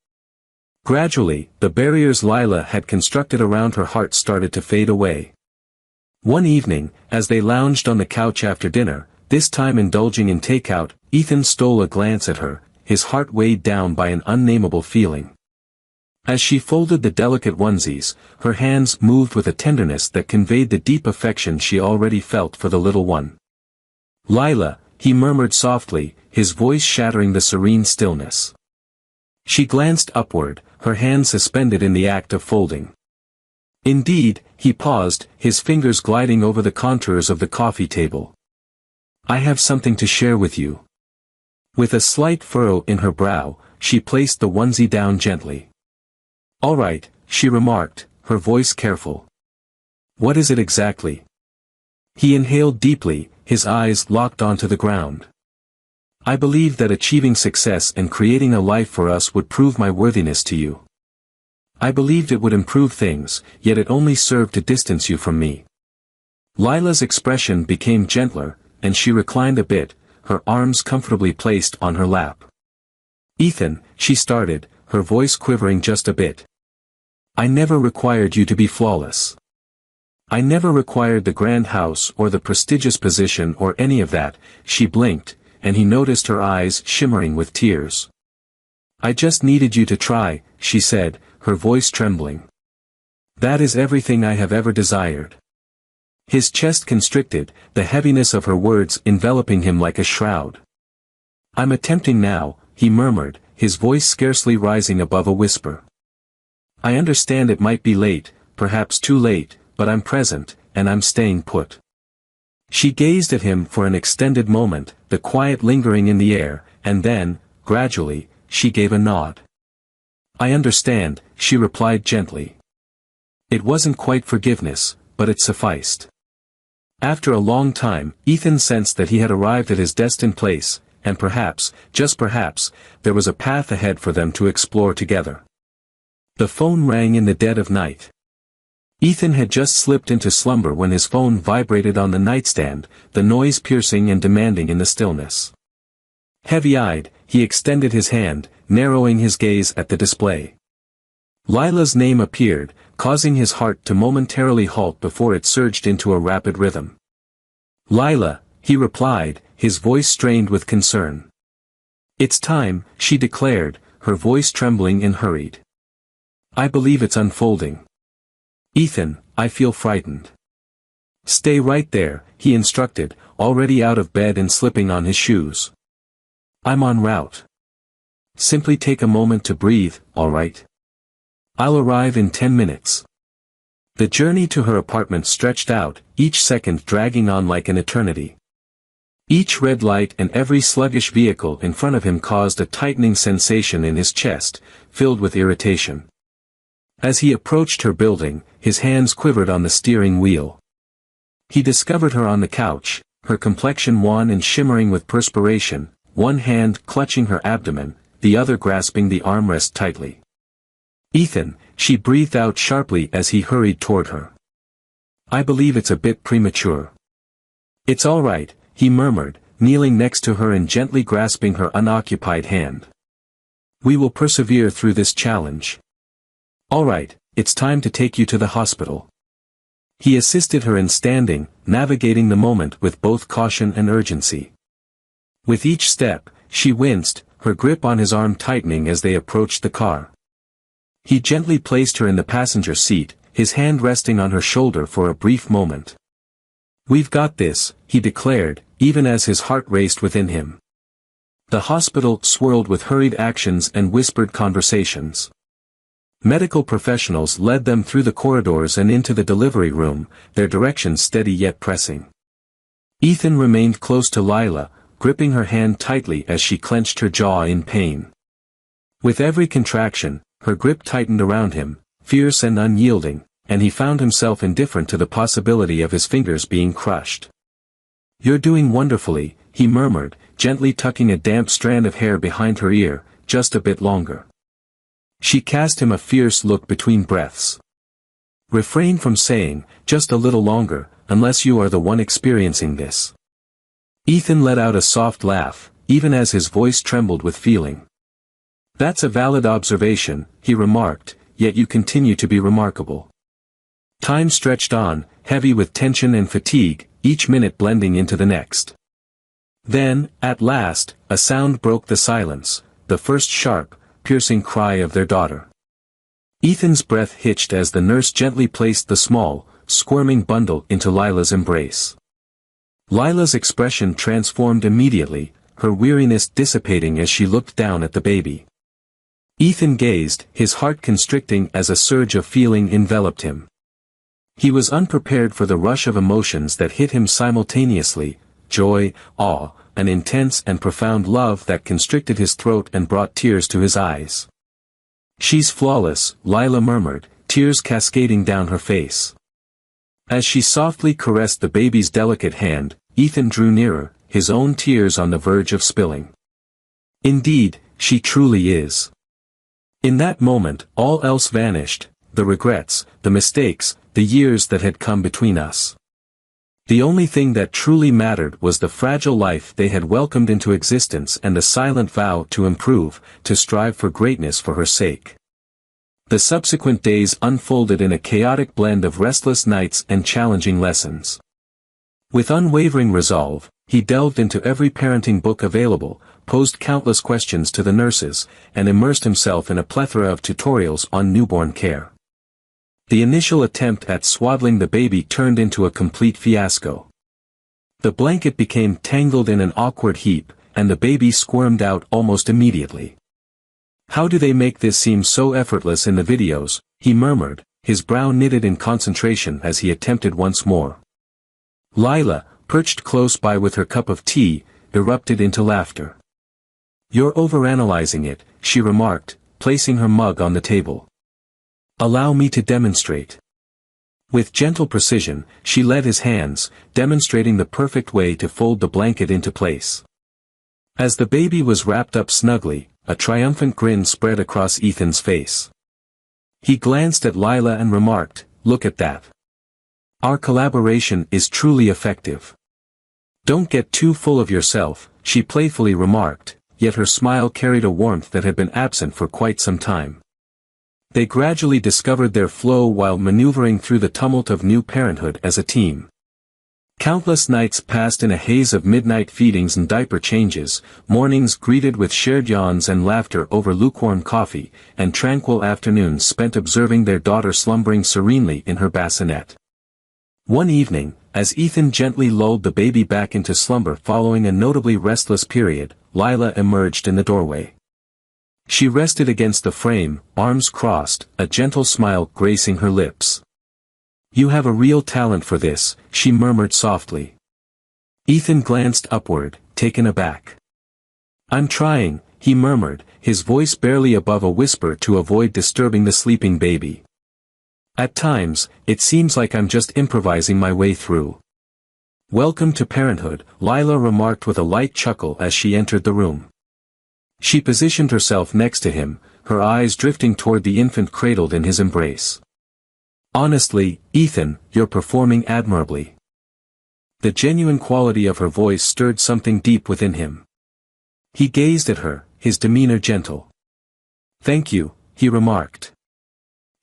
Gradually, the barriers Lila had constructed around her heart started to fade away. One evening, as they lounged on the couch after dinner, this time indulging in takeout, Ethan stole a glance at her, his heart weighed down by an unnameable feeling. As she folded the delicate onesies, her hands moved with a tenderness that conveyed the deep affection she already felt for the little one. "Lila," he murmured softly, his voice shattering the serene stillness. She glanced upward, her hand suspended in the act of folding. "Indeed," he paused, his fingers gliding over the contours of the coffee table. "I have something to share with you." With a slight furrow in her brow, she placed the onesie down gently. "All right," she remarked, her voice careful. "What is it exactly?" He inhaled deeply, his eyes locked onto the ground. "I believe that achieving success and creating a life for us would prove my worthiness to you. I believed it would improve things, yet it only served to distance you from me." Lila's expression became gentler, and she reclined a bit, her arms comfortably placed on her lap. "Ethan," she started, her voice quivering just a bit. "I never required you to be flawless. I never required the grand house or the prestigious position or any of that." She blinked, and he noticed her eyes shimmering with tears. "I just needed you to try," she said, her voice trembling. "That is everything I have ever desired." His chest constricted, the heaviness of her words enveloping him like a shroud. "I'm attempting now," he murmured, his voice scarcely rising above a whisper. "I understand it might be late, perhaps too late, but I'm present, and I'm staying put." She gazed at him for an extended moment, the quiet lingering in the air, and then, gradually, she gave a nod. "I understand," she replied gently. It wasn't quite forgiveness, but it sufficed. After a long time, Ethan sensed that he had arrived at his destined place, and perhaps, just perhaps, there was a path ahead for them to explore together. The phone rang in the dead of night. Ethan had just slipped into slumber when his phone vibrated on the nightstand, the noise piercing and demanding in the stillness. Heavy-eyed, he extended his hand, narrowing his gaze at the display. Lila's name appeared, causing his heart to momentarily halt before it surged into a rapid rhythm. "Lila," he replied, his voice strained with concern. "It's time," she declared, her voice trembling and hurried. "I believe it's unfolding." "Ethan, I feel frightened." "Stay right there," he instructed, already out of bed and slipping on his shoes. "I'm en route. Simply take a moment to breathe, all right? I'll arrive in 10 minutes." The journey to her apartment stretched out, each second dragging on like an eternity. Each red light and every sluggish vehicle in front of him caused a tightening sensation in his chest, filled with irritation. As he approached her building, his hands quivered on the steering wheel. He discovered her on the couch, her complexion wan and shimmering with perspiration, one hand clutching her abdomen, the other grasping the armrest tightly. "Ethan," she breathed out sharply as he hurried toward her. "I believe it's a bit premature." "It's all right," he murmured, kneeling next to her and gently grasping her unoccupied hand. "We will persevere through this challenge. All right, it's time to take you to the hospital." He assisted her in standing, navigating the moment with both caution and urgency. With each step, she winced, her grip on his arm tightening as they approached the car. He gently placed her in the passenger seat, his hand resting on her shoulder for a brief moment. "We've got this," he declared, even as his heart raced within him. The hospital swirled with hurried actions and whispered conversations. Medical professionals led them through the corridors and into the delivery room, their directions steady yet pressing. Ethan remained close to Lila, gripping her hand tightly as she clenched her jaw in pain. With every contraction, her grip tightened around him, fierce and unyielding, and he found himself indifferent to the possibility of his fingers being crushed. "You're doing wonderfully," he murmured, gently tucking a damp strand of hair behind her ear, "just a bit longer." She cast him a fierce look between breaths. "Refrain from saying, 'just a little longer,' unless you are the one experiencing this." Ethan let out a soft laugh, even as his voice trembled with feeling. "That's a valid observation," he remarked, "yet you continue to be remarkable." Time stretched on, heavy with tension and fatigue, each minute blending into the next. Then, at last, a sound broke the silence, the first sharp, piercing cry of their daughter. Ethan's breath hitched as the nurse gently placed the small, squirming bundle into Lila's embrace. Lila's expression transformed immediately, her weariness dissipating as she looked down at the baby. Ethan gazed, his heart constricting as a surge of feeling enveloped him. He was unprepared for the rush of emotions that hit him simultaneously: joy, awe, an intense and profound love that constricted his throat and brought tears to his eyes. "She's flawless," Lila murmured, tears cascading down her face. As she softly caressed the baby's delicate hand, Ethan drew nearer, his own tears on the verge of spilling. "Indeed, she truly is." In that moment, all else vanished, the regrets, the mistakes, the years that had come between us. The only thing that truly mattered was the fragile life they had welcomed into existence and the silent vow to improve, to strive for greatness for her sake. The subsequent days unfolded in a chaotic blend of restless nights and challenging lessons. With unwavering resolve, he delved into every parenting book available, posed countless questions to the nurses, and immersed himself in a plethora of tutorials on newborn care. The initial attempt at swaddling the baby turned into a complete fiasco. The blanket became tangled in an awkward heap, and the baby squirmed out almost immediately. "How do they make this seem so effortless in the videos?" he murmured, his brow knitted in concentration as he attempted once more. Lila, perched close by with her cup of tea, erupted into laughter. "You're overanalyzing it," she remarked, placing her mug on the table. "Allow me to demonstrate." With gentle precision, she led his hands, demonstrating the perfect way to fold the blanket into place. As the baby was wrapped up snugly, a triumphant grin spread across Ethan's face. He glanced at Lila and remarked, "Look at that. Our collaboration is truly effective." "Don't get too full of yourself," she playfully remarked, yet her smile carried a warmth that had been absent for quite some time. They gradually discovered their flow while maneuvering through the tumult of new parenthood as a team. Countless nights passed in a haze of midnight feedings and diaper changes, mornings greeted with shared yawns and laughter over lukewarm coffee, and tranquil afternoons spent observing their daughter slumbering serenely in her bassinet. One evening, as Ethan gently lulled the baby back into slumber following a notably restless period, Lila emerged in the doorway. She rested against the frame, arms crossed, a gentle smile gracing her lips. "You have a real talent for this," she murmured softly. Ethan glanced upward, taken aback. "I'm trying," he murmured, his voice barely above a whisper to avoid disturbing the sleeping baby. "At times, it seems like I'm just improvising my way through." "Welcome to parenthood," Lila remarked with a light chuckle as she entered the room. She positioned herself next to him, her eyes drifting toward the infant cradled in his embrace. "Honestly, Ethan, you're performing admirably." The genuine quality of her voice stirred something deep within him. He gazed at her, his demeanor gentle. "Thank you," he remarked.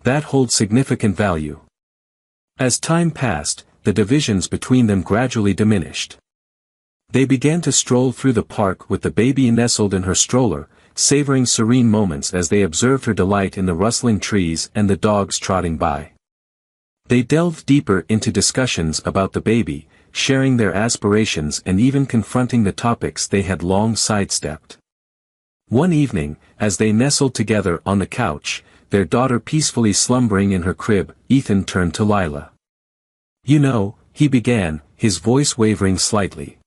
"That holds significant value." As time passed, the divisions between them gradually diminished. They began to stroll through the park with the baby nestled in her stroller, savoring serene moments as they observed her delight in the rustling trees and the dogs trotting by. They delved deeper into discussions about the baby, sharing their aspirations and even confronting the topics they had long sidestepped. One evening, as they nestled together on the couch, their daughter peacefully slumbering in her crib, Ethan turned to Lila. "You know," he began, his voice wavering slightly.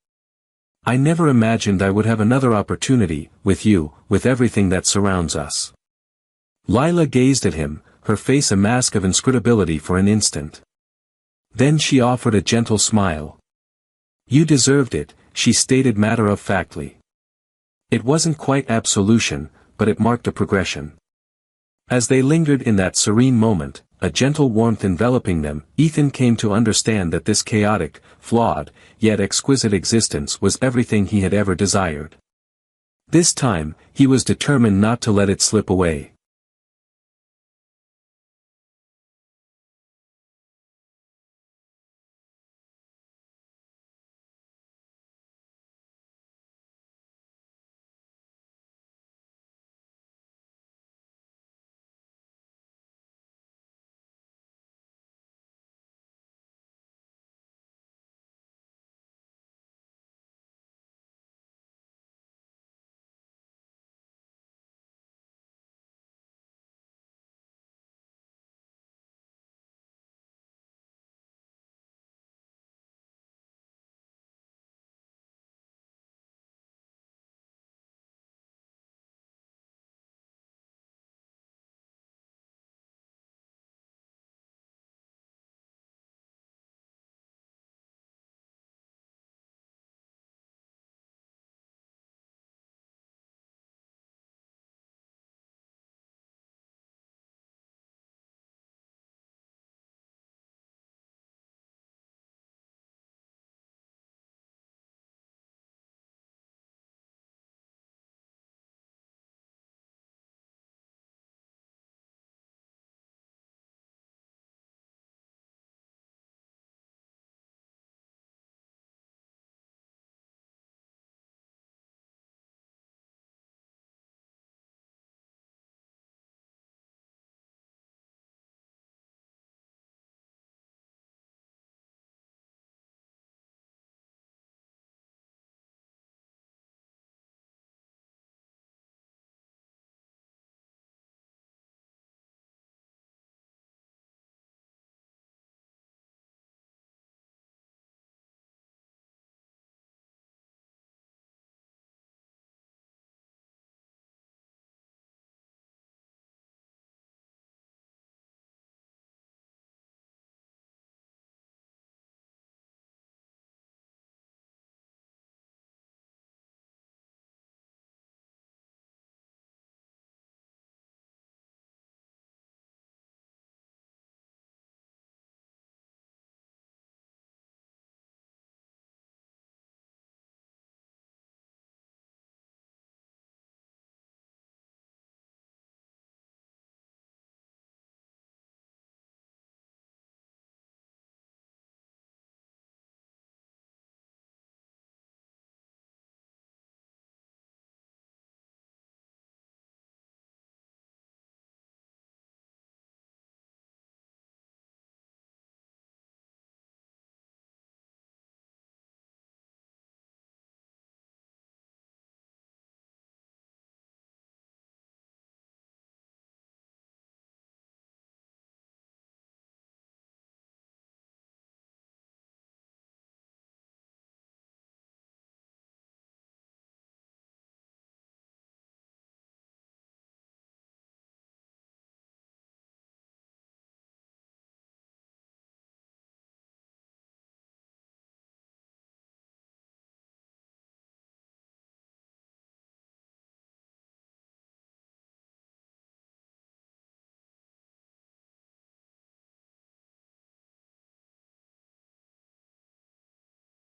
"I never imagined I would have another opportunity, with you, with everything that surrounds us." Lila gazed at him, her face a mask of inscrutability for an instant. Then she offered a gentle smile. "You deserved it," she stated matter-of-factly. It wasn't quite absolution, but it marked a progression. As they lingered in that serene moment, a gentle warmth enveloping them, Ethan came to understand that this chaotic, flawed, yet exquisite existence was everything he had ever desired. This time, he was determined not to let it slip away.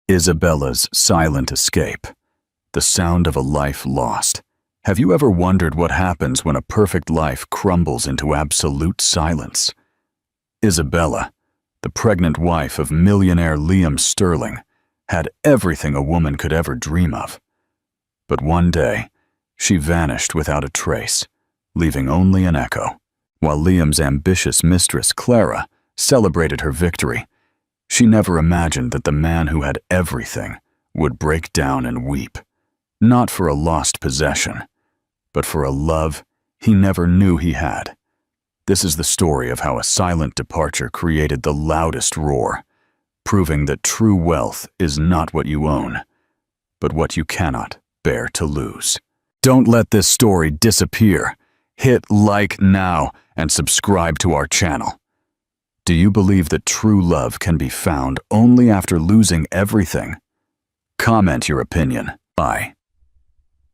Isabella's silent escape. The sound of a life lost. Have you ever wondered what happens when a perfect life crumbles into absolute silence? Isabella, the pregnant wife of millionaire Liam Sterling, had everything a woman could ever dream of. But one day, she vanished without a trace, leaving only an echo. While Liam's ambitious mistress, Clara, celebrated her victory, she never imagined that the man who had everything would break down and weep, not for a lost possession, but for a love he never knew he had. This is the story of how a silent departure created the loudest roar, proving that true wealth is not what you own, but what you cannot bear to lose. Don't let this story disappear. Hit like now and subscribe to our channel. Do you believe that true love can be found only after losing everything? Comment your opinion. Bye.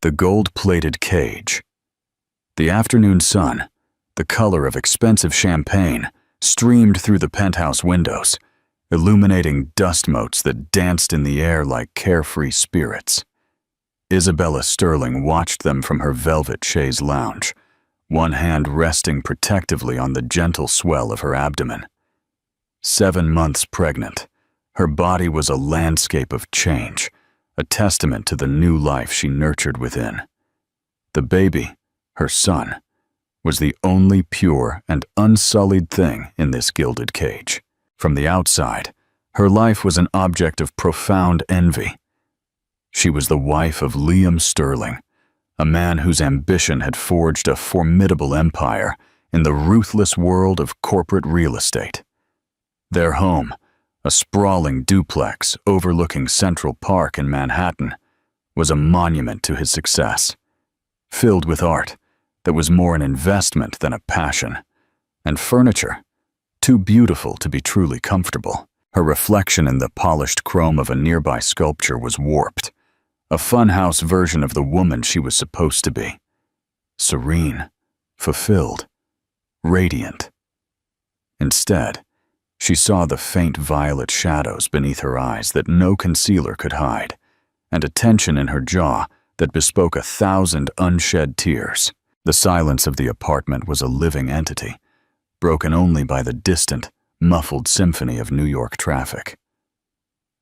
The gold-plated cage. The afternoon sun, the color of expensive champagne, streamed through the penthouse windows, illuminating dust motes that danced in the air like carefree spirits. Isabella Sterling watched them from her velvet chaise lounge, one hand resting protectively on the gentle swell of her abdomen. 7 months pregnant, her body was a landscape of change, a testament to the new life she nurtured within. The baby, her son, was the only pure and unsullied thing in this gilded cage. From the outside, her life was an object of profound envy. She was the wife of Liam Sterling, a man whose ambition had forged a formidable empire in the ruthless world of corporate real estate. Their home, a sprawling duplex overlooking Central Park in Manhattan, was a monument to his success, filled with art that was more an investment than a passion, and furniture, too beautiful to be truly comfortable. Her reflection in the polished chrome of a nearby sculpture was warped, a funhouse version of the woman she was supposed to be. Serene, fulfilled, radiant. Instead, she saw the faint violet shadows beneath her eyes that no concealer could hide, and a tension in her jaw that bespoke 1,000 unshed tears. The silence of the apartment was a living entity, broken only by the distant, muffled symphony of New York traffic.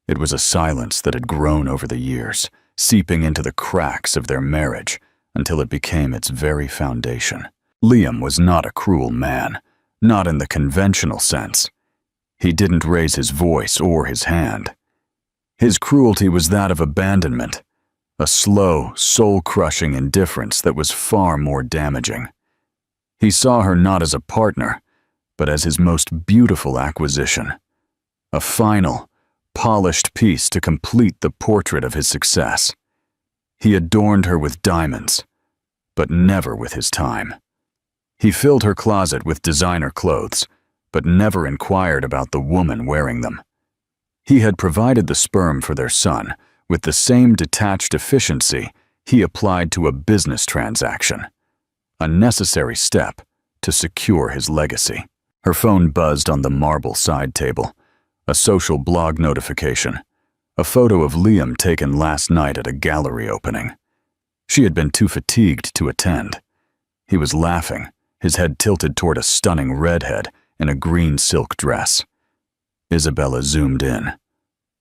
It was a silence that had grown over the years, seeping into the cracks of their marriage until it became its very foundation. Liam was not a cruel man, not in the conventional sense. He didn't raise his voice or his hand. His cruelty was that of abandonment, a slow, soul-crushing indifference that was far more damaging. He saw her not as a partner, but as his most beautiful acquisition, a final, polished piece to complete the portrait of his success. He adorned her with diamonds, but never with his time. He filled her closet with designer clothes, but never inquired about the woman wearing them. He had provided the sperm for their son with the same detached efficiency he applied to a business transaction, a necessary step to secure his legacy. Her phone buzzed on the marble side table, a social blog notification, a photo of Liam taken last night at a gallery opening. She had been too fatigued to attend. He was laughing, his head tilted toward a stunning redhead in a green silk dress. Isabella zoomed in.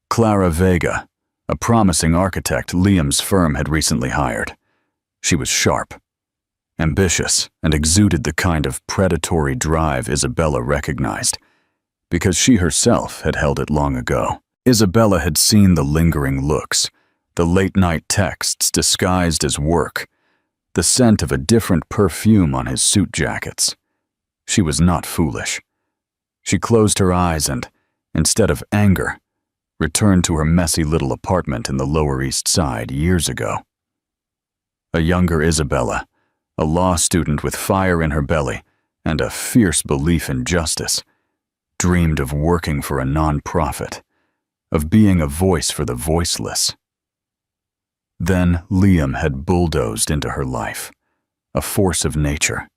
Clara Vega, a promising architect Liam's firm had recently hired. She was sharp, ambitious, and exuded the kind of predatory drive Isabella recognized, because she herself had held it long ago. Isabella had seen the lingering looks, the late-night texts disguised as work, the scent of a different perfume on his suit jackets. She was not foolish. She closed her eyes and, instead of anger, returned to her messy little apartment in the Lower East Side years ago. A younger Isabella, a law student with fire in her belly and a fierce belief in justice, dreamed of working for a non-profit, of being a voice for the voiceless. Then Liam had bulldozed into her life, a force of nature,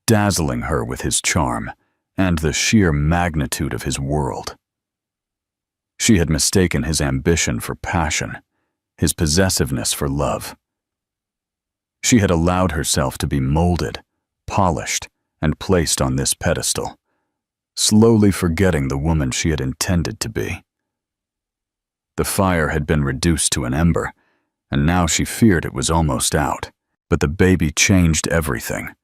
dazzling her with his charm and the sheer magnitude of his world. She had mistaken his ambition for passion, his possessiveness for love. She had allowed herself to be molded, polished, and placed on this pedestal, slowly forgetting the woman she had intended to be. The fire had been reduced to an ember, and now she feared it was almost out. But the baby changed everything.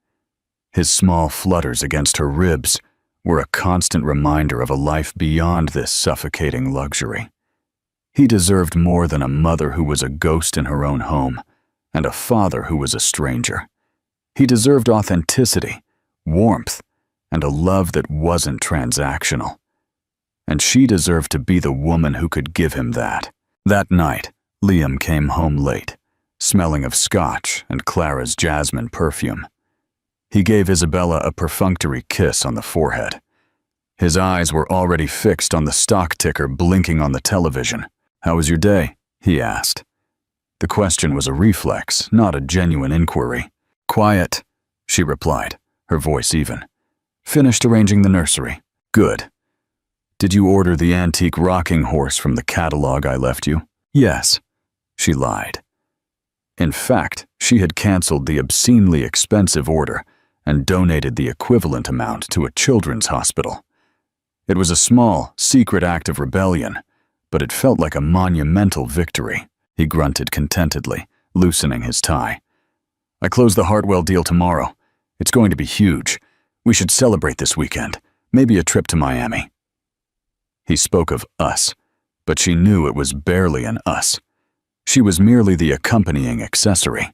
His small flutters against her ribs were a constant reminder of a life beyond this suffocating luxury. He deserved more than a mother who was a ghost in her own home, and a father who was a stranger. He deserved authenticity, warmth, and a love that wasn't transactional. And she deserved to be the woman who could give him that. That night, Liam came home late, smelling of scotch and Clara's jasmine perfume. He gave Isabella a perfunctory kiss on the forehead. His eyes were already fixed on the stock ticker blinking on the television. "How was your day?" he asked. The question was a reflex, not a genuine inquiry. "Quiet," she replied, her voice even. "Finished arranging the nursery." "Good. Did you order the antique rocking horse from the catalog I left you?" "Yes," she lied. In fact, she had canceled the obscenely expensive order and donated the equivalent amount to a children's hospital. It was a small, secret act of rebellion, but it felt like a monumental victory. He grunted contentedly, loosening his tie. "I close the Hartwell deal tomorrow. It's going to be huge. We should celebrate this weekend, maybe a trip to Miami." He spoke of us, but she knew it was barely an us. She was merely the accompanying accessory.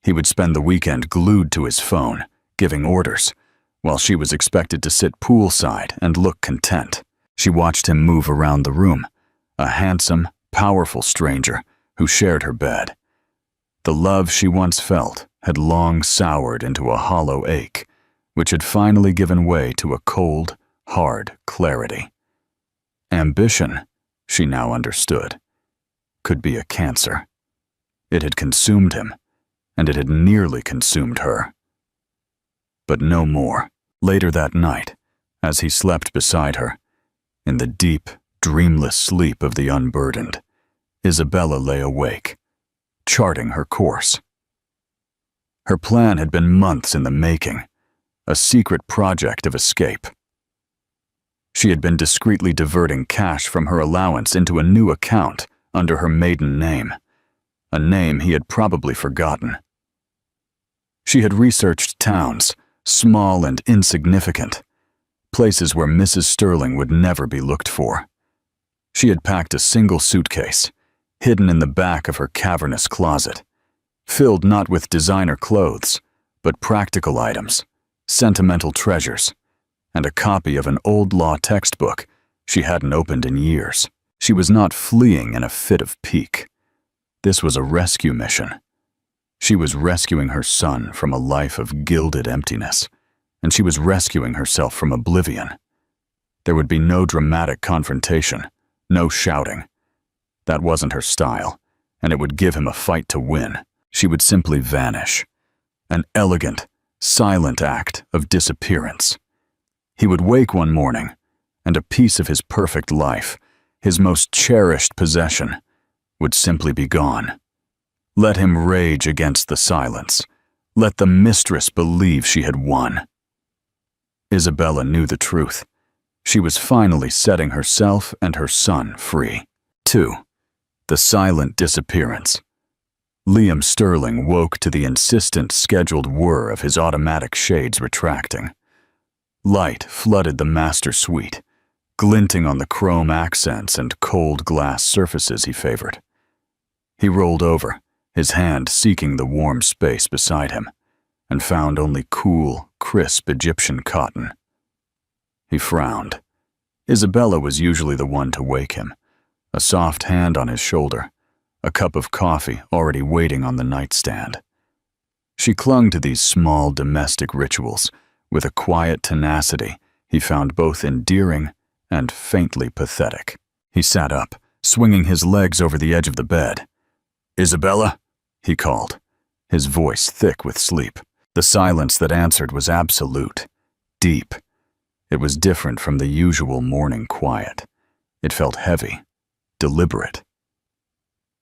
He would spend the weekend glued to his phone, giving orders, while she was expected to sit poolside and look content. She watched him move around the room, a handsome, powerful stranger who shared her bed. The love she once felt had long soured into a hollow ache, which had finally given way to a cold, hard clarity. Ambition, she now understood, could be a cancer. It had consumed him, and it had nearly consumed her. But no more. Later that night, as he slept beside her, in the deep, dreamless sleep of the unburdened, Isabella lay awake, charting her course. Her plan had been months in the making, a secret project of escape. She had been discreetly diverting cash from her allowance into a new account under her maiden name, a name he had probably forgotten. She had researched towns, small and insignificant, places where Mrs. Sterling would never be looked for. She had packed a single suitcase, hidden in the back of her cavernous closet, filled not with designer clothes, but practical items, sentimental treasures, and a copy of an old law textbook she hadn't opened in years. She was not fleeing in a fit of pique. This was a rescue mission. She was rescuing her son from a life of gilded emptiness, and she was rescuing herself from oblivion. There would be no dramatic confrontation, no shouting. That wasn't her style, and it would give him a fight to win. She would simply vanish. An elegant, silent act of disappearance. He would wake one morning, and a piece of his perfect life, his most cherished possession, would simply be gone. Let him rage against the silence. Let the mistress believe she had won. Isabella knew the truth. She was finally setting herself and her son free. 2. The silent disappearance. Liam Sterling woke to the insistent scheduled whir of his automatic shades retracting. Light flooded the master suite, glinting on the chrome accents and cold glass surfaces he favored. He rolled over, his hand seeking the warm space beside him, and found only cool, crisp Egyptian cotton. He frowned. Isabella was usually the one to wake him, a soft hand on his shoulder, a cup of coffee already waiting on the nightstand. She clung to these small domestic rituals with a quiet tenacity he found both endearing and faintly pathetic. He sat up, swinging his legs over the edge of the bed. "Isabella?" he called, his voice thick with sleep. The silence that answered was absolute, deep. It was different from the usual morning quiet. It felt heavy, deliberate.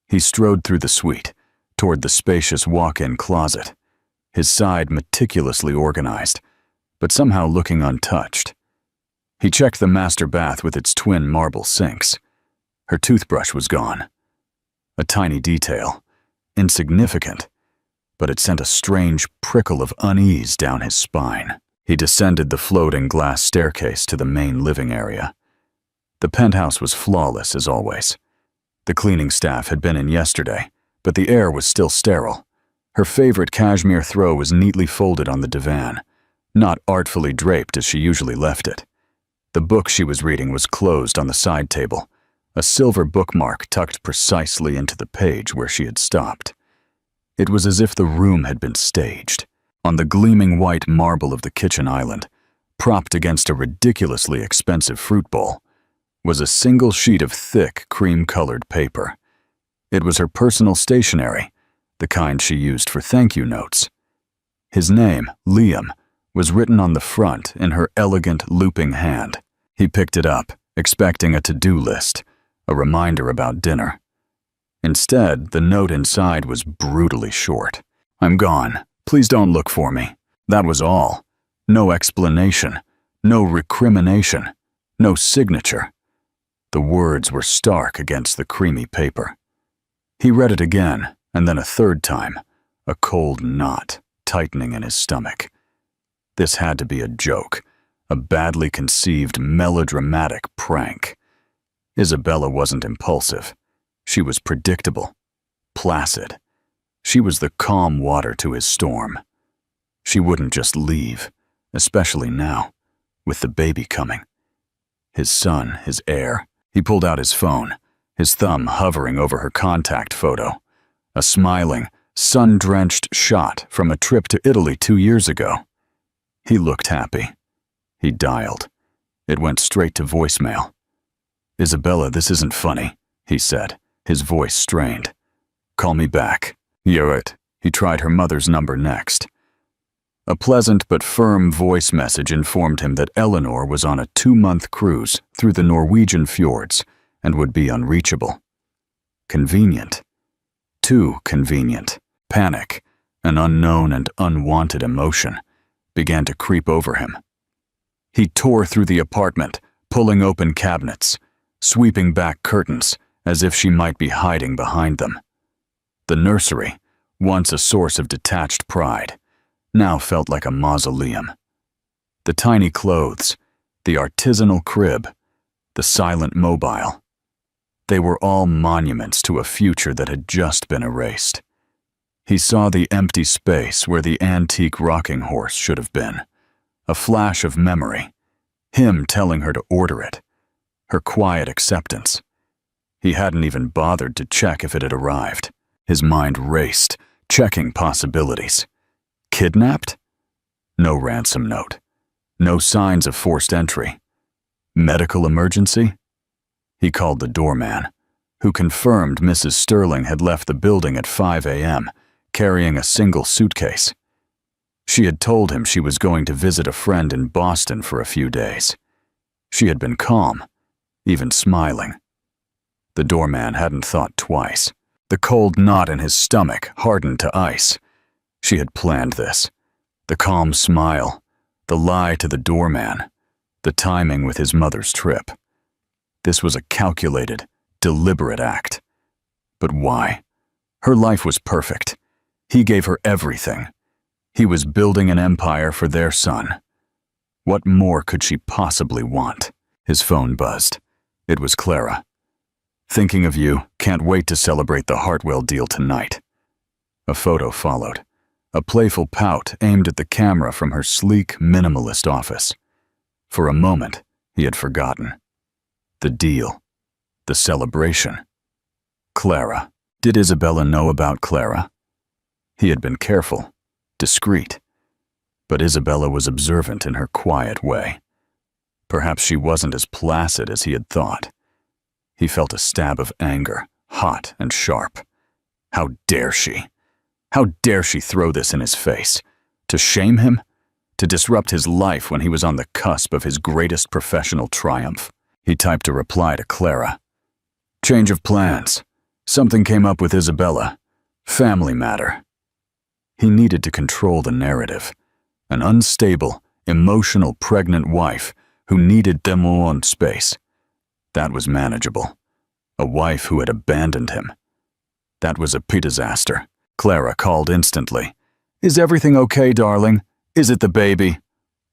He strode through the suite, toward the spacious walk-in closet, his side meticulously organized, but somehow looking untouched. He checked the master bath with its twin marble sinks. Her toothbrush was gone. A tiny detail, insignificant, but it sent a strange prickle of unease down his spine. He descended the floating glass staircase to the main living area. The penthouse was flawless as always. The cleaning staff had been in yesterday, but the air was still sterile. Her favorite cashmere throw was neatly folded on the divan, not artfully draped as she usually left it. The book she was reading was closed on the side table, a silver bookmark tucked precisely into the page where she had stopped. It was as if the room had been staged. On the gleaming white marble of the kitchen island, propped against a ridiculously expensive fruit bowl, was a single sheet of thick, cream-colored paper. It was her personal stationery, the kind she used for thank-you notes. His name, Liam, was written on the front in her elegant, looping hand. He picked it up, expecting a to-do list, a reminder about dinner. Instead, the note inside was brutally short. "I'm gone. Please don't look for me." That was all. No explanation, no recrimination, no signature. The words were stark against the creamy paper. He read it again, and then a third time, a cold knot tightening in his stomach. This had to be a joke, a badly conceived, melodramatic prank. Isabella wasn't impulsive. She was predictable, placid. She was the calm water to his storm. She wouldn't just leave, especially now, with the baby coming. His son, his heir. He pulled out his phone, his thumb hovering over her contact photo. A smiling, sun-drenched shot from a trip to Italy 2 years ago. He looked happy. He dialed. It went straight to voicemail. "Isabella, this isn't funny," he said, his voice strained. "Call me back." "You're it." He tried her mother's number next. A pleasant but firm voice message informed him that Eleanor was on a 2-month cruise through the Norwegian fjords and would be unreachable. Convenient. Too convenient. Panic, an unknown and unwanted emotion, began to creep over him. He tore through the apartment, pulling open cabinets, sweeping back curtains as if she might be hiding behind them. The nursery, once a source of detached pride, now felt like a mausoleum. The tiny clothes, the artisanal crib, the silent mobile. They were all monuments to a future that had just been erased. He saw the empty space where the antique rocking horse should have been. A flash of memory. Him telling her to order it. Her quiet acceptance. He hadn't even bothered to check if it had arrived. His mind raced, checking possibilities. Kidnapped? No ransom note. No signs of forced entry. Medical emergency? He called the doorman, who confirmed Mrs. Sterling had left the building at 5 a.m., carrying a single suitcase. She had told him she was going to visit a friend in Boston for a few days. She had been calm, even smiling. The doorman hadn't thought twice. The cold knot in his stomach hardened to ice. She had planned this. The calm smile, the lie to the doorman, the timing with his mother's trip. This was a calculated, deliberate act. But why? Her life was perfect. He gave her everything. He was building an empire for their son. What more could she possibly want? His phone buzzed. It was Clara. "Thinking of you. Can't wait to celebrate the Hartwell deal tonight." A photo followed. A playful pout aimed at the camera from her sleek, minimalist office. For a moment, he had forgotten. The deal. The celebration. Clara. Did Isabella know about Clara? He had been careful, discreet. But Isabella was observant in her quiet way. Perhaps she wasn't as placid as he had thought. He felt a stab of anger, hot and sharp. How dare she? How dare she throw this in his face? To shame him? To disrupt his life when he was on the cusp of his greatest professional triumph? He typed a reply to Clara. "Change of plans. Something came up with Isabella. Family matter." He needed to control the narrative. An unstable, emotional, pregnant wife who needed their own space. That was manageable. A wife who had abandoned him. That was a disaster. Clara called instantly. "Is everything okay, darling? Is it the baby?"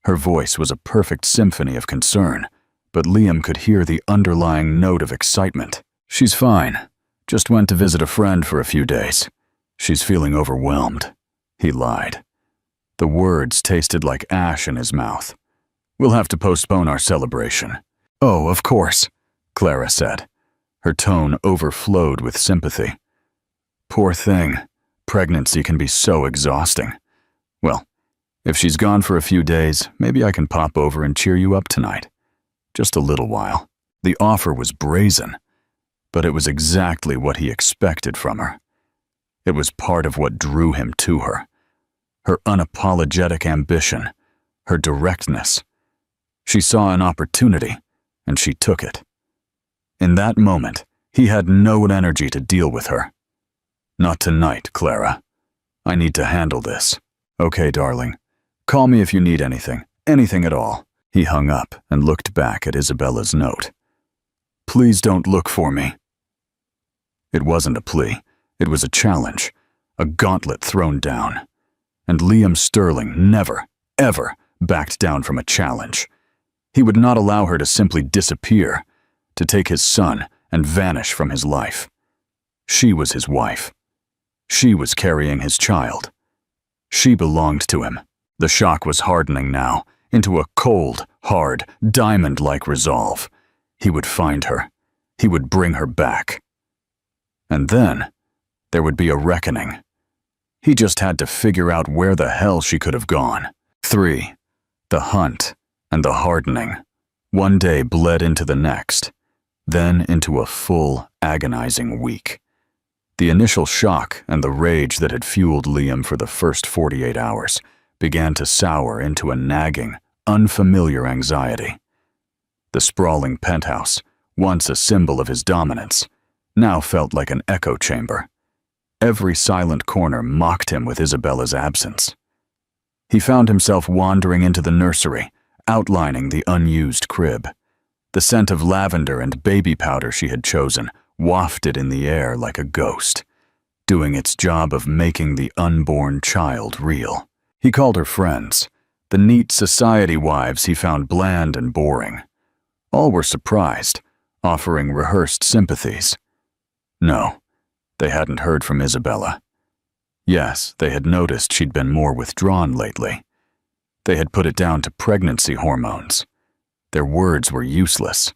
Her voice was a perfect symphony of concern, but Liam could hear the underlying note of excitement. "She's fine. Just went to visit a friend for a few days. She's feeling overwhelmed." He lied. The words tasted like ash in his mouth. "We'll have to postpone our celebration." "Oh, of course," Clara said. Her tone overflowed with sympathy. "Poor thing. Pregnancy can be so exhausting. Well, If she's gone for a few days, maybe I can pop over and cheer you up tonight. Just a little while. The offer was brazen, but it was exactly what he expected from her. It was part of what drew him to her. Her unapologetic ambition, her directness. She saw an opportunity, and she took it. In that moment, he had no energy to deal with her. Not tonight, Clara. I need to handle this. Okay, darling. Call me if you need anything at all. He hung up and looked back at Isabella's note. Please don't look for me. It wasn't a plea. It was a challenge, a gauntlet thrown down. And Liam Sterling never, ever backed down from a challenge. He would not allow her to simply disappear, to take his son and vanish from his life. She was his wife. She was carrying his child. She belonged to him. The shock was hardening now into a cold, hard, diamond-like resolve. He would find her. He would bring her back. And then there would be a reckoning. He just had to figure out where the hell she could have gone. 3. The hunt and the hardening. One day bled into the next, then into a full, agonizing week. The initial shock and the rage that had fueled Liam for the first 48 hours began to sour into a nagging, unfamiliar anxiety. The sprawling penthouse, once a symbol of his dominance, now felt like an echo chamber. Every silent corner mocked him with Isabella's absence. He found himself wandering into the nursery, outlining the unused crib. The scent of lavender and baby powder she had chosen wafted in the air like a ghost, doing its job of making the unborn child real. He called her friends, the neat society wives he found bland and boring. All were surprised, offering rehearsed sympathies. No, they hadn't heard from Isabella. Yes, they had noticed she'd been more withdrawn lately. They had put it down to pregnancy hormones. Their words were useless.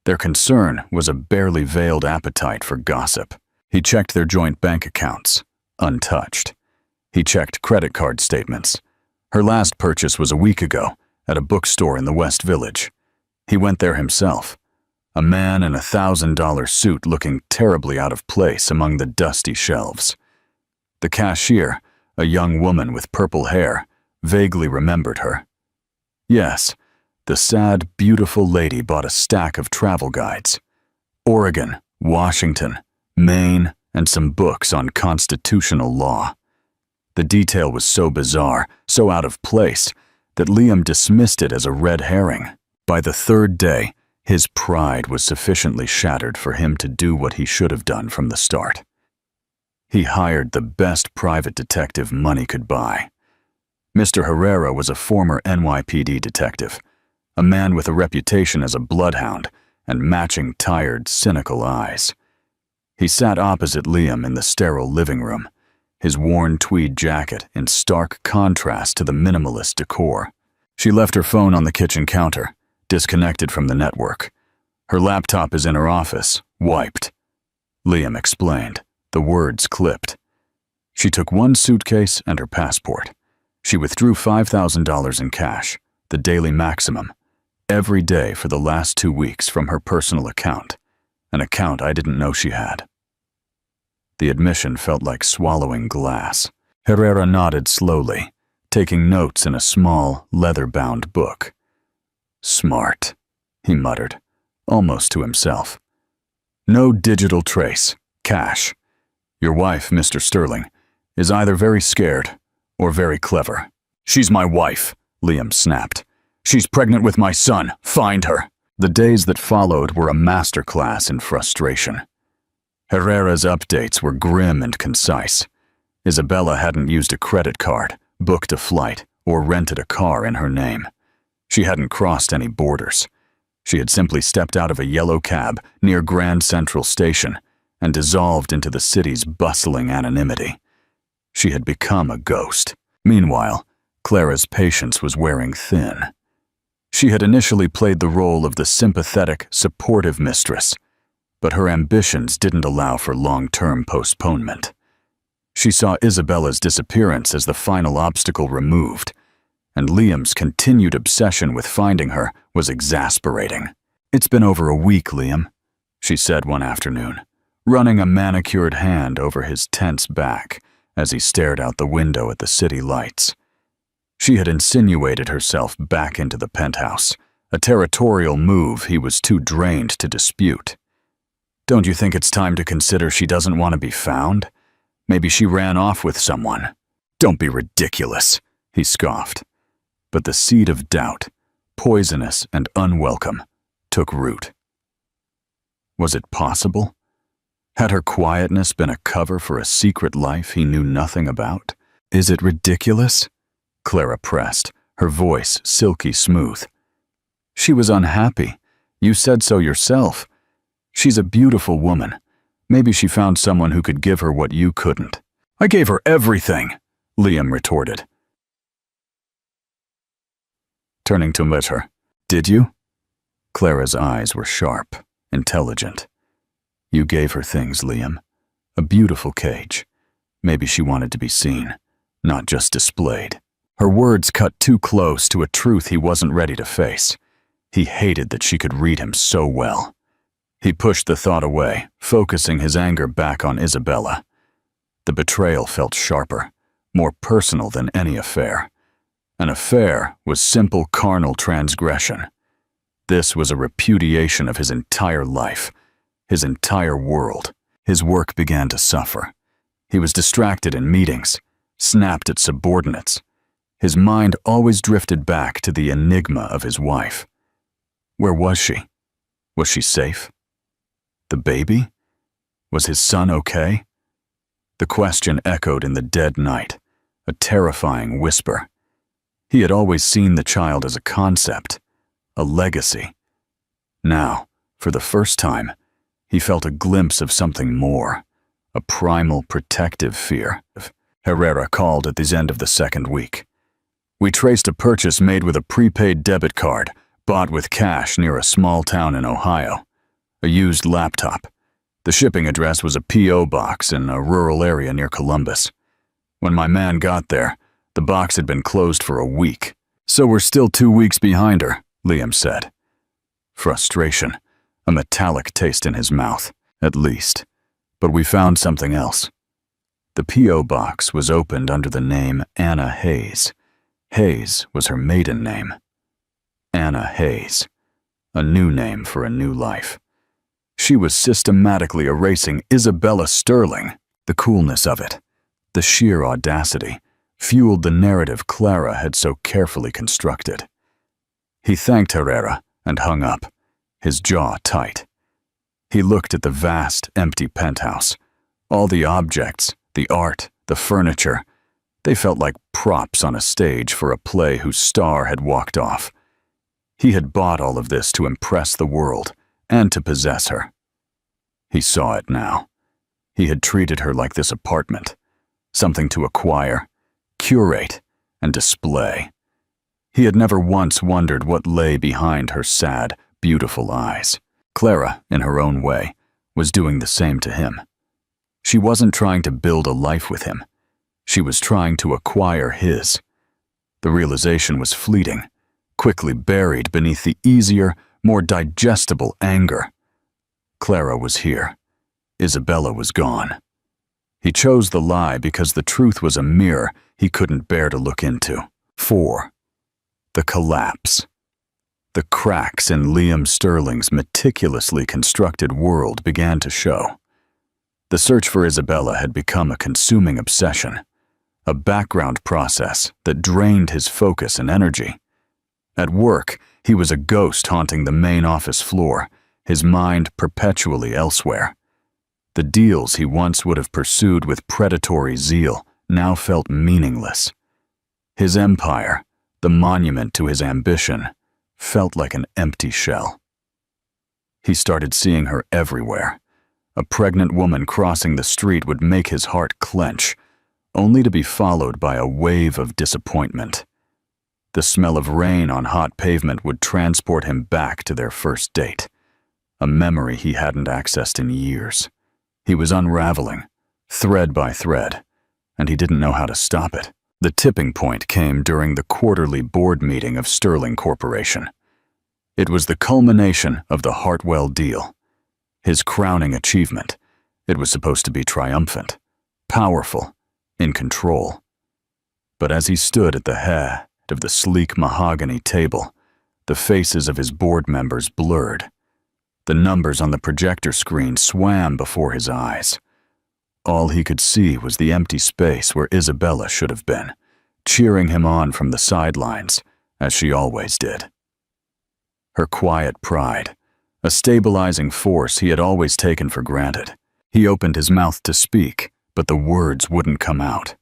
Their concern was a barely veiled appetite for gossip. He checked their joint bank accounts, untouched. He checked credit card statements. Her last purchase was a week ago, at a bookstore in the West Village. He went there himself, a man in a $1,000 suit looking terribly out of place among the dusty shelves. The cashier, a young woman with purple hair, vaguely remembered her. Yes, the sad, beautiful lady bought a stack of travel guides. Oregon, Washington, Maine, and some books on constitutional law. The detail was so bizarre, so out of place, that Liam dismissed it as a red herring. By the third day, his pride was sufficiently shattered for him to do what he should have done from the start. He hired the best private detective money could buy. Mr. Herrera was a former NYPD detective, a man with a reputation as a bloodhound and matching tired, cynical eyes. He sat opposite Liam in the sterile living room, his worn tweed jacket in stark contrast to the minimalist decor. She left her phone on the kitchen counter, disconnected from the network. Her laptop is in her office, wiped. Liam explained, the words clipped. She took one suitcase and her passport. She withdrew $5,000 in cash, the daily maximum, every day for the last 2 weeks from her personal account, an account I didn't know she had. The admission felt like swallowing glass. Herrera nodded slowly, taking notes in a small, leather-bound book. Smart, he muttered, almost to himself. No digital trace, cash. Your wife, Mr. Sterling, is either very scared or very clever. She's my wife, Liam snapped. She's pregnant with my son. Find her. The days that followed were a masterclass in frustration. Herrera's updates were grim and concise. Isabella hadn't used a credit card, booked a flight, or rented a car in her name. She hadn't crossed any borders. She had simply stepped out of a yellow cab near Grand Central Station and dissolved into the city's bustling anonymity. She had become a ghost. Meanwhile, Clara's patience was wearing thin. She had initially played the role of the sympathetic, supportive mistress, but her ambitions didn't allow for long-term postponement. She saw Isabella's disappearance as the final obstacle removed, and Liam's continued obsession with finding her was exasperating. "It's been over a week, Liam," she said one afternoon, running a manicured hand over his tense back as he stared out the window at the city lights. She had insinuated herself back into the penthouse, a territorial move he was too drained to dispute. "Don't you think it's time to consider she doesn't want to be found? Maybe she ran off with someone." "Don't be ridiculous," he scoffed. But the seed of doubt, poisonous and unwelcome, took root. Was it possible? Had her quietness been a cover for a secret life he knew nothing about? "Is it ridiculous?" Clara pressed, her voice silky smooth. "She was unhappy. You said so yourself. She's a beautiful woman. Maybe she found someone who could give her what you couldn't." "I gave her everything," Liam retorted. Turning to meet her. "Did you?" Clara's eyes were sharp, intelligent. "You gave her things, Liam. A beautiful cage. Maybe she wanted to be seen, not just displayed." Her words cut too close to a truth he wasn't ready to face. He hated that she could read him so well. He pushed the thought away, focusing his anger back on Isabella. The betrayal felt sharper, more personal than any affair. An affair was simple carnal transgression. This was a repudiation of his entire life, his entire world. His work began to suffer. He was distracted in meetings, snapped at subordinates. His mind always drifted back to the enigma of his wife. Where was she? Was she safe? The baby? Was his son okay? The question echoed in the dead night, a terrifying whisper. He had always seen the child as a concept, a legacy. Now, for the first time, he felt a glimpse of something more, a primal protective fear. Herrera called at the end of the second week. "We traced a purchase made with a prepaid debit card, bought with cash near a small town in Ohio. A used laptop. The shipping address was a P.O. box in a rural area near Columbus. When my man got there, the box had been closed for a week. So we're still 2 weeks behind her," Liam said. Frustration, a metallic taste in his mouth, at least. But we found something else. The P.O. box was opened under the name Anna Hayes. Hayes was her maiden name. Anna Hayes, a new name for a new life. She was systematically erasing Isabella Sterling. The coolness of it, the sheer audacity, fueled the narrative Clara had so carefully constructed. He thanked Herrera and hung up, his jaw tight. He looked at the vast, empty penthouse. All the objects, the art, the furniture, they felt like props on a stage for a play whose star had walked off. He had bought all of this to impress the world and to possess her. He saw it now. He had treated her like this apartment, something to acquire, curate, and display. He had never once wondered what lay behind her sad, beautiful eyes. Clara, in her own way, was doing the same to him. She wasn't trying to build a life with him. She was trying to acquire his. The realization was fleeting, quickly buried beneath the easier, more digestible anger. Clara was here. Isabella was gone. He chose the lie because the truth was a mirror he couldn't bear to look into. 4. The collapse. The cracks in Liam Sterling's meticulously constructed world began to show. The search for Isabella had become a consuming obsession, a background process that drained his focus and energy. At work, he was a ghost haunting the main office floor, his mind perpetually elsewhere. The deals he once would have pursued with predatory zeal now felt meaningless. His empire, the monument to his ambition, felt like an empty shell. He started seeing her everywhere. A pregnant woman crossing the street would make his heart clench, only to be followed by a wave of disappointment. The smell of rain on hot pavement would transport him back to their first date, a memory he hadn't accessed in years. He was unraveling, thread by thread, and he didn't know how to stop it. The tipping point came during the quarterly board meeting of Sterling Corporation. It was the culmination of the Hartwell deal. His crowning achievement. It was supposed to be triumphant, powerful, in control. But as he stood at the head of the sleek mahogany table, the faces of his board members blurred. The numbers on the projector screen swam before his eyes. All he could see was the empty space where Isabella should have been, cheering him on from the sidelines, as she always did. Her quiet pride, a stabilizing force he had always taken for granted. He opened his mouth to speak, but the words wouldn't come out.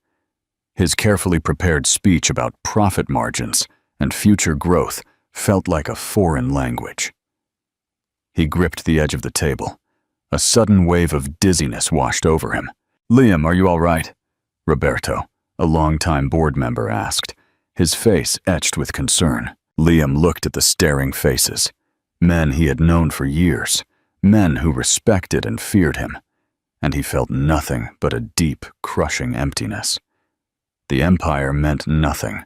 His carefully prepared speech about profit margins and future growth felt like a foreign language. He gripped the edge of the table. A sudden wave of dizziness washed over him. "Liam, are you all right?" Roberto, a longtime board member, asked, his face etched with concern. Liam looked at the staring faces, men he had known for years, men who respected and feared him, and he felt nothing but a deep, crushing emptiness. The empire meant nothing.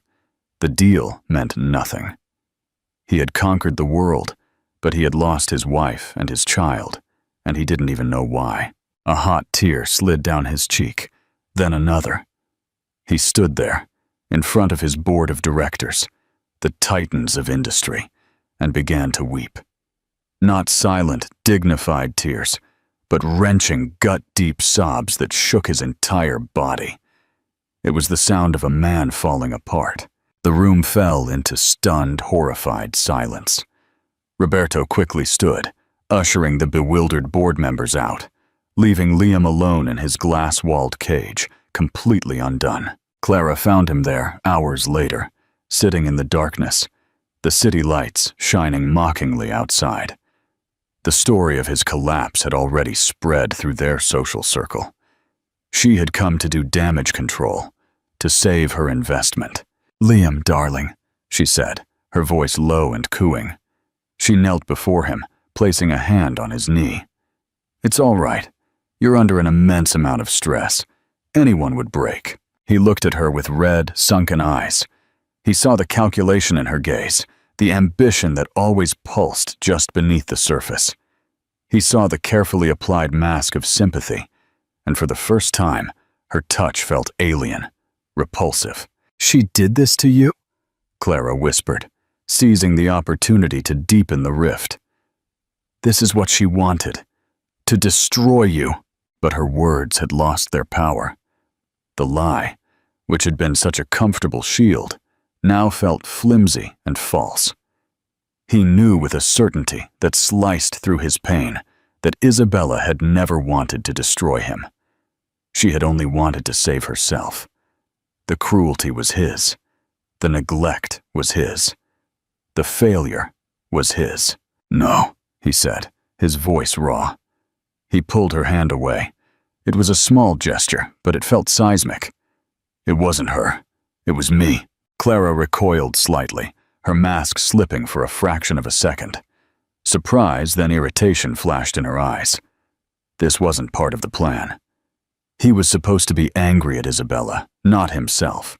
The deal meant nothing. He had conquered the world, but he had lost his wife and his child, and he didn't even know why. A hot tear slid down his cheek, then another. He stood there, in front of his board of directors, the titans of industry, and began to weep. Not silent, dignified tears, but wrenching, gut-deep sobs that shook his entire body. It was the sound of a man falling apart. The room fell into stunned, horrified silence. Roberto quickly stood, ushering the bewildered board members out, leaving Liam alone in his glass-walled cage, completely undone. Clara found him there hours later, sitting in the darkness, the city lights shining mockingly outside. The story of his collapse had already spread through their social circle. She had come to do damage control, to save her investment. "Liam, darling," she said, her voice low and cooing. She knelt before him, placing a hand on his knee. "It's all right. You're under an immense amount of stress. Anyone would break." He looked at her with red, sunken eyes. He saw the calculation in her gaze, the ambition that always pulsed just beneath the surface. He saw the carefully applied mask of sympathy, and for the first time, her touch felt alien, repulsive. "She did this to you?" Clara whispered, seizing the opportunity to deepen the rift. "This is what she wanted, to destroy you." But her words had lost their power. The lie, which had been such a comfortable shield, now felt flimsy and false. He knew with a certainty that sliced through his pain that Isabella had never wanted to destroy him. She had only wanted to save herself. The cruelty was his. The neglect was his. The failure was his. "No," he said, his voice raw. He pulled her hand away. It was a small gesture, but it felt seismic. "It wasn't her. It was me." Clara recoiled slightly, her mask slipping for a fraction of a second. Surprise, then irritation flashed in her eyes. This wasn't part of the plan. He was supposed to be angry at Isabella, not himself.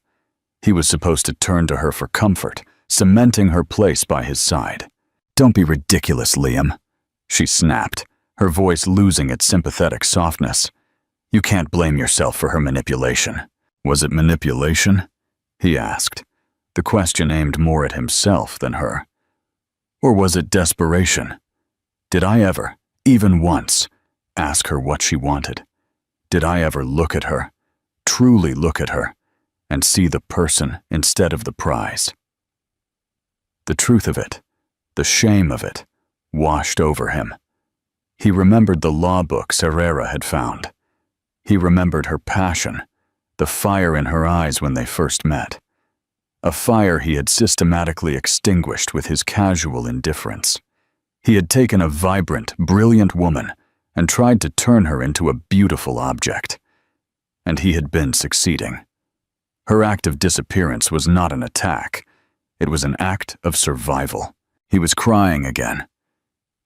He was supposed to turn to her for comfort, cementing her place by his side. "Don't be ridiculous, Liam," she snapped, her voice losing its sympathetic softness. "You can't blame yourself for her manipulation." "Was it manipulation?" he asked, the question aimed more at himself than her. "Or was it desperation? Did I ever, even once, ask her what she wanted? Did I ever look at her, truly look at her, and see the person instead of the prize?" The truth of it, the shame of it, washed over him. He remembered the law books Herrera had found. He remembered her passion, the fire in her eyes when they first met. A fire he had systematically extinguished with his casual indifference. He had taken a vibrant, brilliant woman and tried to turn her into a beautiful object. And he had been succeeding. Her act of disappearance was not an attack. It was an act of survival. He was crying again.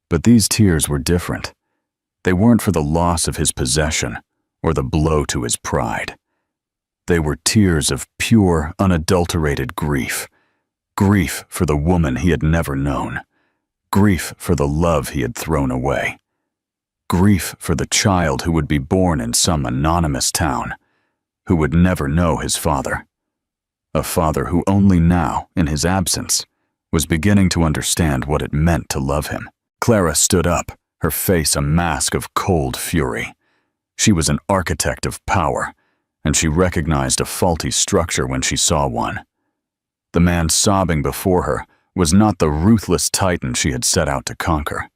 But these tears were different. They weren't for the loss of his possession or the blow to his pride. They were tears of pure, unadulterated grief. Grief for the woman he had never known. Grief for the love he had thrown away. Grief for the child who would be born in some anonymous town, who would never know his father. A father who only now, in his absence, was beginning to understand what it meant to love him. Clara stood up, her face a mask of cold fury. She was an architect of power, and she recognized a faulty structure when she saw one. The man sobbing before her was not the ruthless titan she had set out to conquer.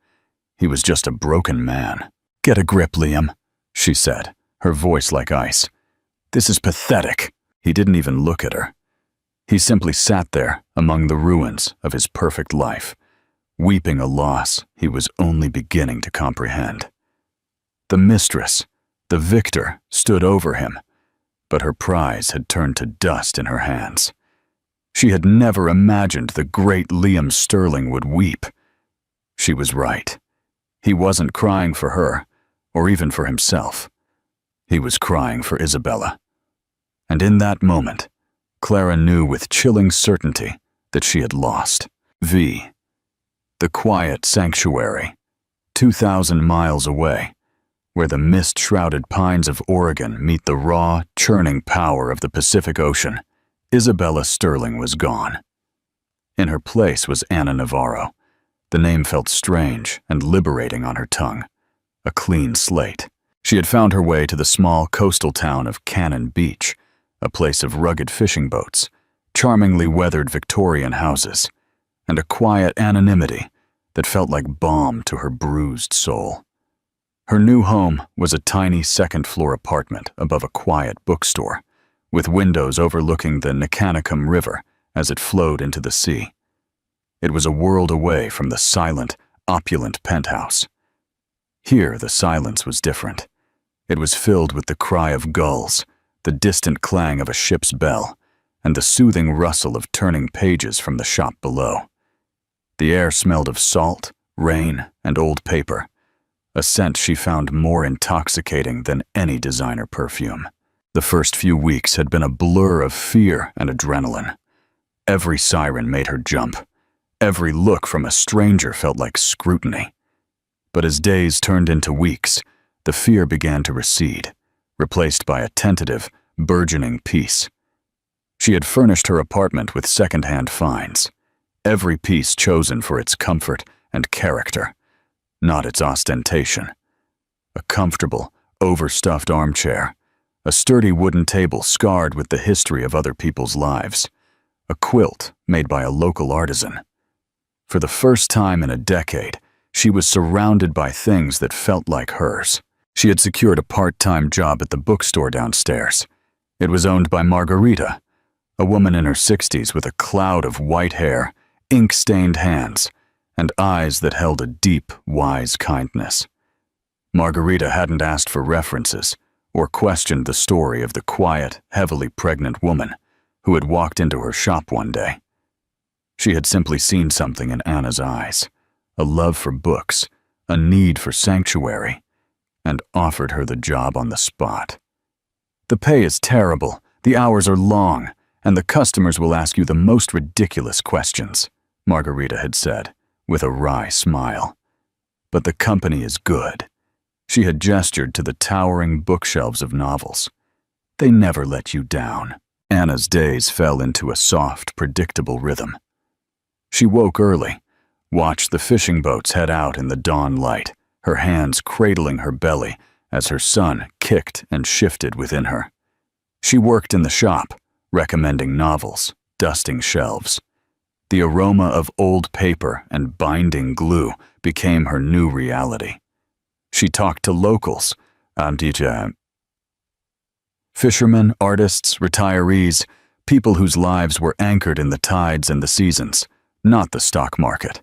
He was just a broken man. "Get a grip, Liam," she said, her voice like ice. "This is pathetic." He didn't even look at her. He simply sat there among the ruins of his perfect life, weeping a loss he was only beginning to comprehend. The mistress, the victor, stood over him, but her prize had turned to dust in her hands. She had never imagined the great Liam Sterling would weep. She was right. He wasn't crying for her, or even for himself. He was crying for Isabella. And in that moment, Clara knew with chilling certainty that she had lost. The quiet sanctuary, 2,000 miles away, where the mist-shrouded pines of Oregon meet the raw, churning power of the Pacific Ocean, Isabella Sterling was gone. In her place was Anna Navarro. The name felt strange and liberating on her tongue. A clean slate. She had found her way to the small coastal town of Cannon Beach, a place of rugged fishing boats, charmingly weathered Victorian houses, and a quiet anonymity that felt like balm to her bruised soul. Her new home was a tiny second-floor apartment above a quiet bookstore, with windows overlooking the Nicanicum River as it flowed into the sea. It was a world away from the silent, opulent penthouse. Here the silence was different. It was filled with the cry of gulls, the distant clang of a ship's bell, and the soothing rustle of turning pages from the shop below. The air smelled of salt, rain, and old paper, a scent she found more intoxicating than any designer perfume. The first few weeks had been a blur of fear and adrenaline. Every siren made her jump. Every look from a stranger felt like scrutiny. But as days turned into weeks, the fear began to recede, replaced by a tentative, burgeoning peace. She had furnished her apartment with second-hand finds, every piece chosen for its comfort and character, not its ostentation. A comfortable, overstuffed armchair, a sturdy wooden table scarred with the history of other people's lives, a quilt made by a local artisan. For the first time in a decade, she was surrounded by things that felt like hers. She had secured a part-time job at the bookstore downstairs. It was owned by Margarita, a woman in her 60s with a cloud of white hair, ink-stained hands, and eyes that held a deep, wise kindness. Margarita hadn't asked for references or questioned the story of the quiet, heavily pregnant woman who had walked into her shop one day. She had simply seen something in Anna's eyes, a love for books, a need for sanctuary, and offered her the job on the spot. "The pay is terrible, the hours are long, and the customers will ask you the most ridiculous questions," Margarita had said, with a wry smile. "But the company is good." She had gestured to the towering bookshelves of novels. "They never let you down." Anna's days fell into a soft, predictable rhythm. She woke early, watched the fishing boats head out in the dawn light, her hands cradling her belly as her son kicked and shifted within her. She worked in the shop, recommending novels, dusting shelves. The aroma of old paper and binding glue became her new reality. She talked to locals, fishermen, artists, retirees, people whose lives were anchored in the tides and the seasons, not the stock market.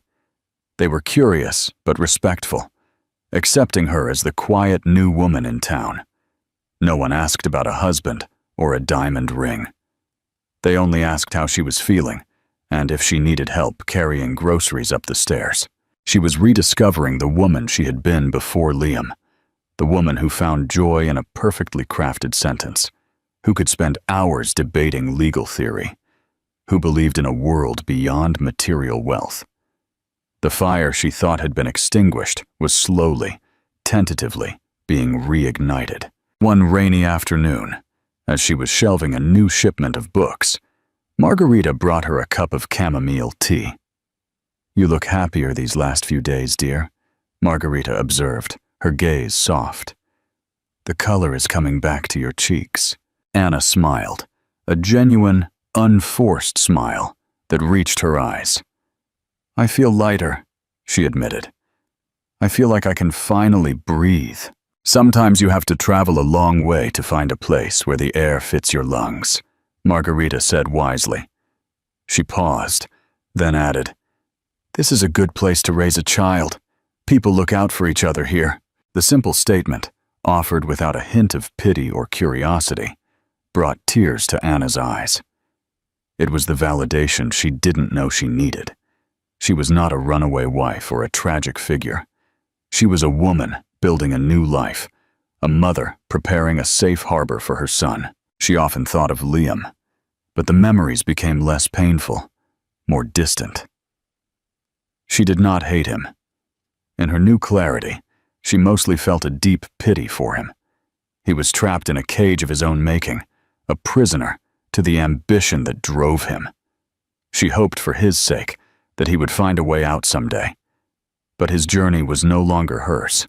They were curious but respectful, accepting her as the quiet new woman in town. No one asked about a husband or a diamond ring. They only asked how she was feeling and if she needed help carrying groceries up the stairs. She was rediscovering the woman she had been before Liam, the woman who found joy in a perfectly crafted sentence, who could spend hours debating legal theory, who believed in a world beyond material wealth. The fire she thought had been extinguished was slowly, tentatively, being reignited. One rainy afternoon, as she was shelving a new shipment of books, Margarita brought her a cup of chamomile tea. "You look happier these last few days, dear," Margarita observed, her gaze soft. "The color is coming back to your cheeks." Anna smiled, a genuine, unforced smile that reached her eyes. "I feel lighter," she admitted. "I feel like I can finally breathe." "Sometimes you have to travel a long way to find a place where the air fits your lungs," Margarita said wisely. She paused, then added, "This is a good place to raise a child. People look out for each other here." The simple statement, offered without a hint of pity or curiosity, brought tears to Anna's eyes. It was the validation she didn't know she needed. She was not a runaway wife or a tragic figure. She was a woman building a new life, a mother preparing a safe harbor for her son. She often thought of Liam, but the memories became less painful, more distant. She did not hate him. In her new clarity, she mostly felt a deep pity for him. He was trapped in a cage of his own making, a prisoner to the ambition that drove him. She hoped for his sake that he would find a way out someday. But his journey was no longer hers.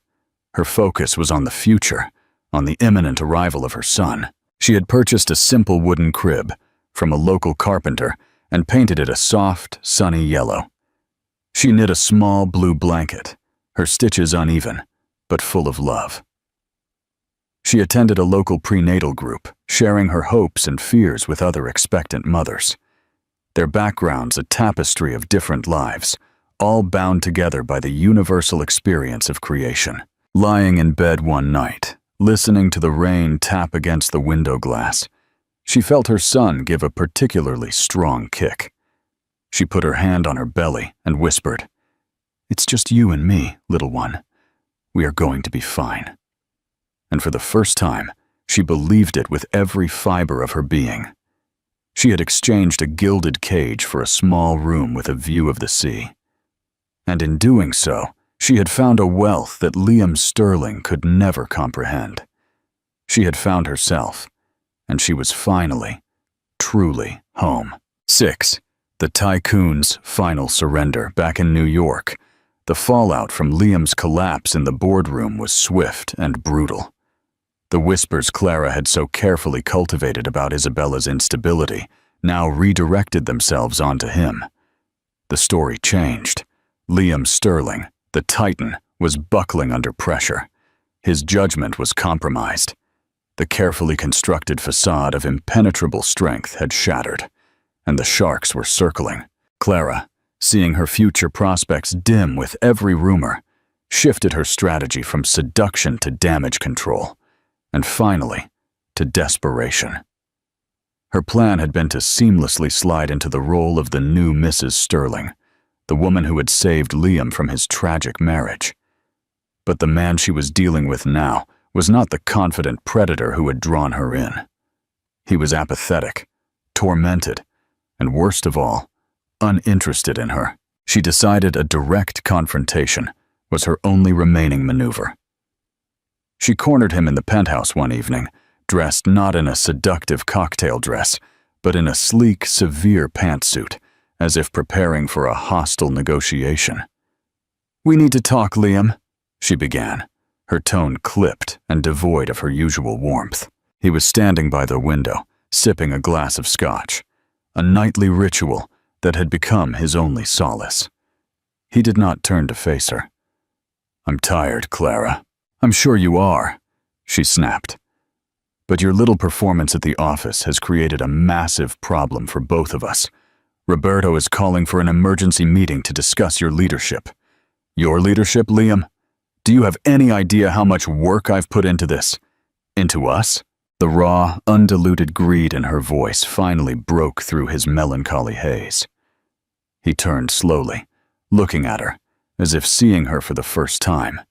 Her focus was on the future, on the imminent arrival of her son. She had purchased a simple wooden crib from a local carpenter and painted it a soft, sunny yellow. She knit a small blue blanket, her stitches uneven, but full of love. She attended a local prenatal group, sharing her hopes and fears with other expectant mothers. Their backgrounds a tapestry of different lives, all bound together by the universal experience of creation. Lying in bed one night, listening to the rain tap against the window glass, she felt her son give a particularly strong kick. She put her hand on her belly and whispered, "It's just you and me, little one. We are going to be fine." And for the first time, she believed it with every fiber of her being. She had exchanged a gilded cage for a small room with a view of the sea. And in doing so, she had found a wealth that Liam Sterling could never comprehend. She had found herself, and she was finally, truly home. 6. The Tycoon's final surrender back in New York. The fallout from Liam's collapse in the boardroom was swift and brutal. The whispers Clara had so carefully cultivated about Isabella's instability now redirected themselves onto him. The story changed. Liam Sterling, the Titan, was buckling under pressure. His judgment was compromised. The carefully constructed facade of impenetrable strength had shattered, and the sharks were circling. Clara, seeing her future prospects dim with every rumor, shifted her strategy from seduction to damage control, and finally, to desperation. Her plan had been to seamlessly slide into the role of the new Mrs. Sterling, the woman who had saved Liam from his tragic marriage. But the man she was dealing with now was not the confident predator who had drawn her in. He was apathetic, tormented, and worst of all, uninterested in her. She decided a direct confrontation was her only remaining maneuver. She cornered him in the penthouse one evening, dressed not in a seductive cocktail dress, but in a sleek, severe pantsuit, as if preparing for a hostile negotiation. "We need to talk, Liam," she began, her tone clipped and devoid of her usual warmth. He was standing by the window, sipping a glass of scotch, a nightly ritual that had become his only solace. He did not turn to face her. "I'm tired, Clara." "I'm sure you are," she snapped. "But your little performance at the office has created a massive problem for both of us. Roberto is calling for an emergency meeting to discuss your leadership." "Your leadership, Liam? Do you have any idea how much work I've put into this? Into us?" The raw, undiluted greed in her voice finally broke through his melancholy haze. He turned slowly, looking at her, as if seeing her for the first time.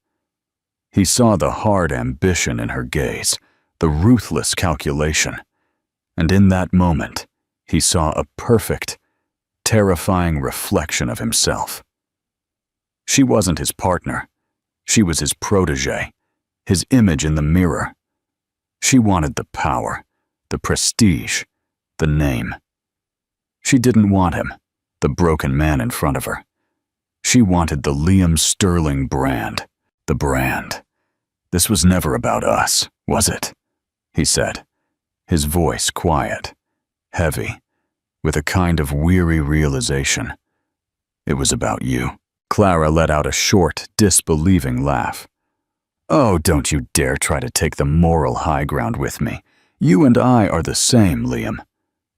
He saw the hard ambition in her gaze, the ruthless calculation. And in that moment, he saw a perfect, terrifying reflection of himself. She wasn't his partner. She was his protégé, his image in the mirror. She wanted the power, the prestige, the name. She didn't want him, the broken man in front of her. She wanted the Liam Sterling brand, the brand. This was never about us, was it? He said, his voice quiet, heavy, with a kind of weary realization. It was about you. Clara let out a short, disbelieving laugh. Oh, don't you dare try to take the moral high ground with me. You and I are the same, Liam.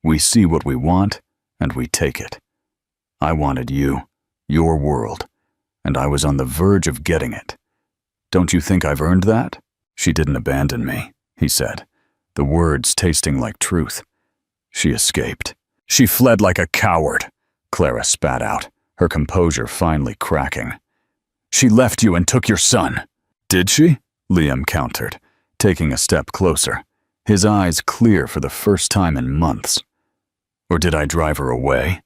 We see what we want, and we take it. I wanted you, your world, and I was on the verge of getting it. Don't you think I've earned that? She didn't abandon me, he said, the words tasting like truth. She escaped. She fled like a coward, Clara spat out, her composure finally cracking. She left you and took your son. Did she? Liam countered, taking a step closer, his eyes clear for the first time in months. Or did I drive her away?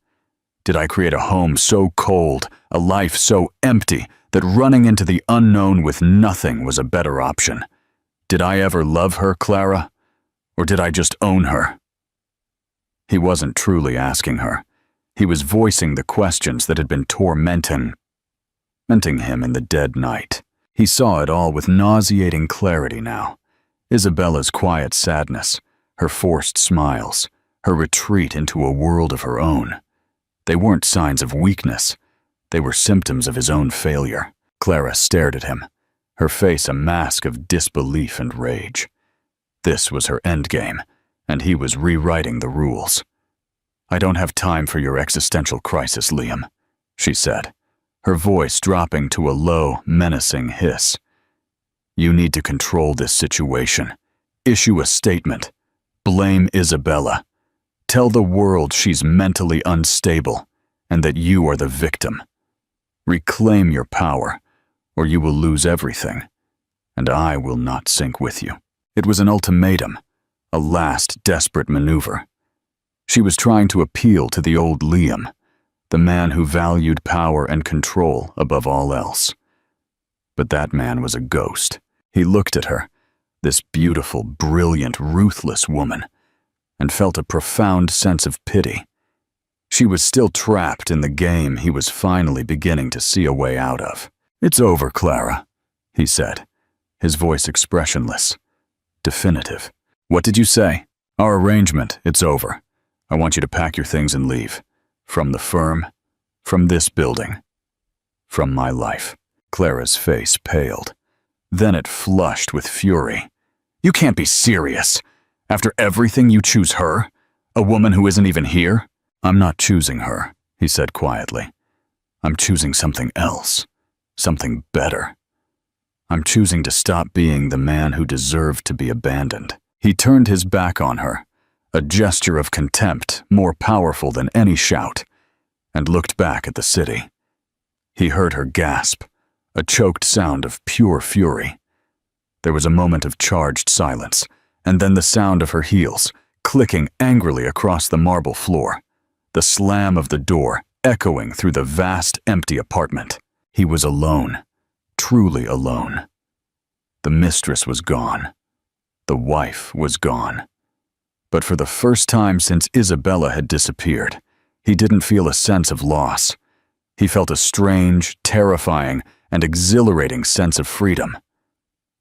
Did I create a home so cold, a life so empty, that running into the unknown with nothing was a better option? Did I ever love her, Clara? Or did I just own her? He wasn't truly asking her. He was voicing the questions that had been tormenting him in the dead night. He saw it all with nauseating clarity now. Isabella's quiet sadness, her forced smiles, her retreat into a world of her own. They weren't signs of weakness. They were symptoms of his own failure. Clara stared at him, her face a mask of disbelief and rage. This was her endgame, and he was rewriting the rules. I don't have time for your existential crisis, Liam, she said, her voice dropping to a low, menacing hiss. You need to control this situation. Issue a statement. Blame Isabella. Tell the world she's mentally unstable and that you are the victim. Reclaim your power, or you will lose everything, and I will not sink with you. It was an ultimatum, a last desperate maneuver. She was trying to appeal to the old Liam, the man who valued power and control above all else. But that man was a ghost. He looked at her, this beautiful, brilliant, ruthless woman, and felt a profound sense of pity. She was still trapped in the game he was finally beginning to see a way out of. It's over, Clara, he said, his voice expressionless, definitive. What did you say? Our arrangement, it's over. I want you to pack your things and leave. From the firm, from this building, from my life. Clara's face paled. Then it flushed with fury. You can't be serious. After everything, you choose her? A woman who isn't even here? I'm not choosing her, he said quietly. I'm choosing something else, something better. I'm choosing to stop being the man who deserved to be abandoned. He turned his back on her, a gesture of contempt more powerful than any shout, and looked back at the city. He heard her gasp, a choked sound of pure fury. There was a moment of charged silence, and then the sound of her heels, clicking angrily across the marble floor, the slam of the door echoing through the vast, empty apartment. He was alone, truly alone. The mistress was gone. The wife was gone. But for the first time since Isabella had disappeared, he didn't feel a sense of loss. He felt a strange, terrifying, and exhilarating sense of freedom.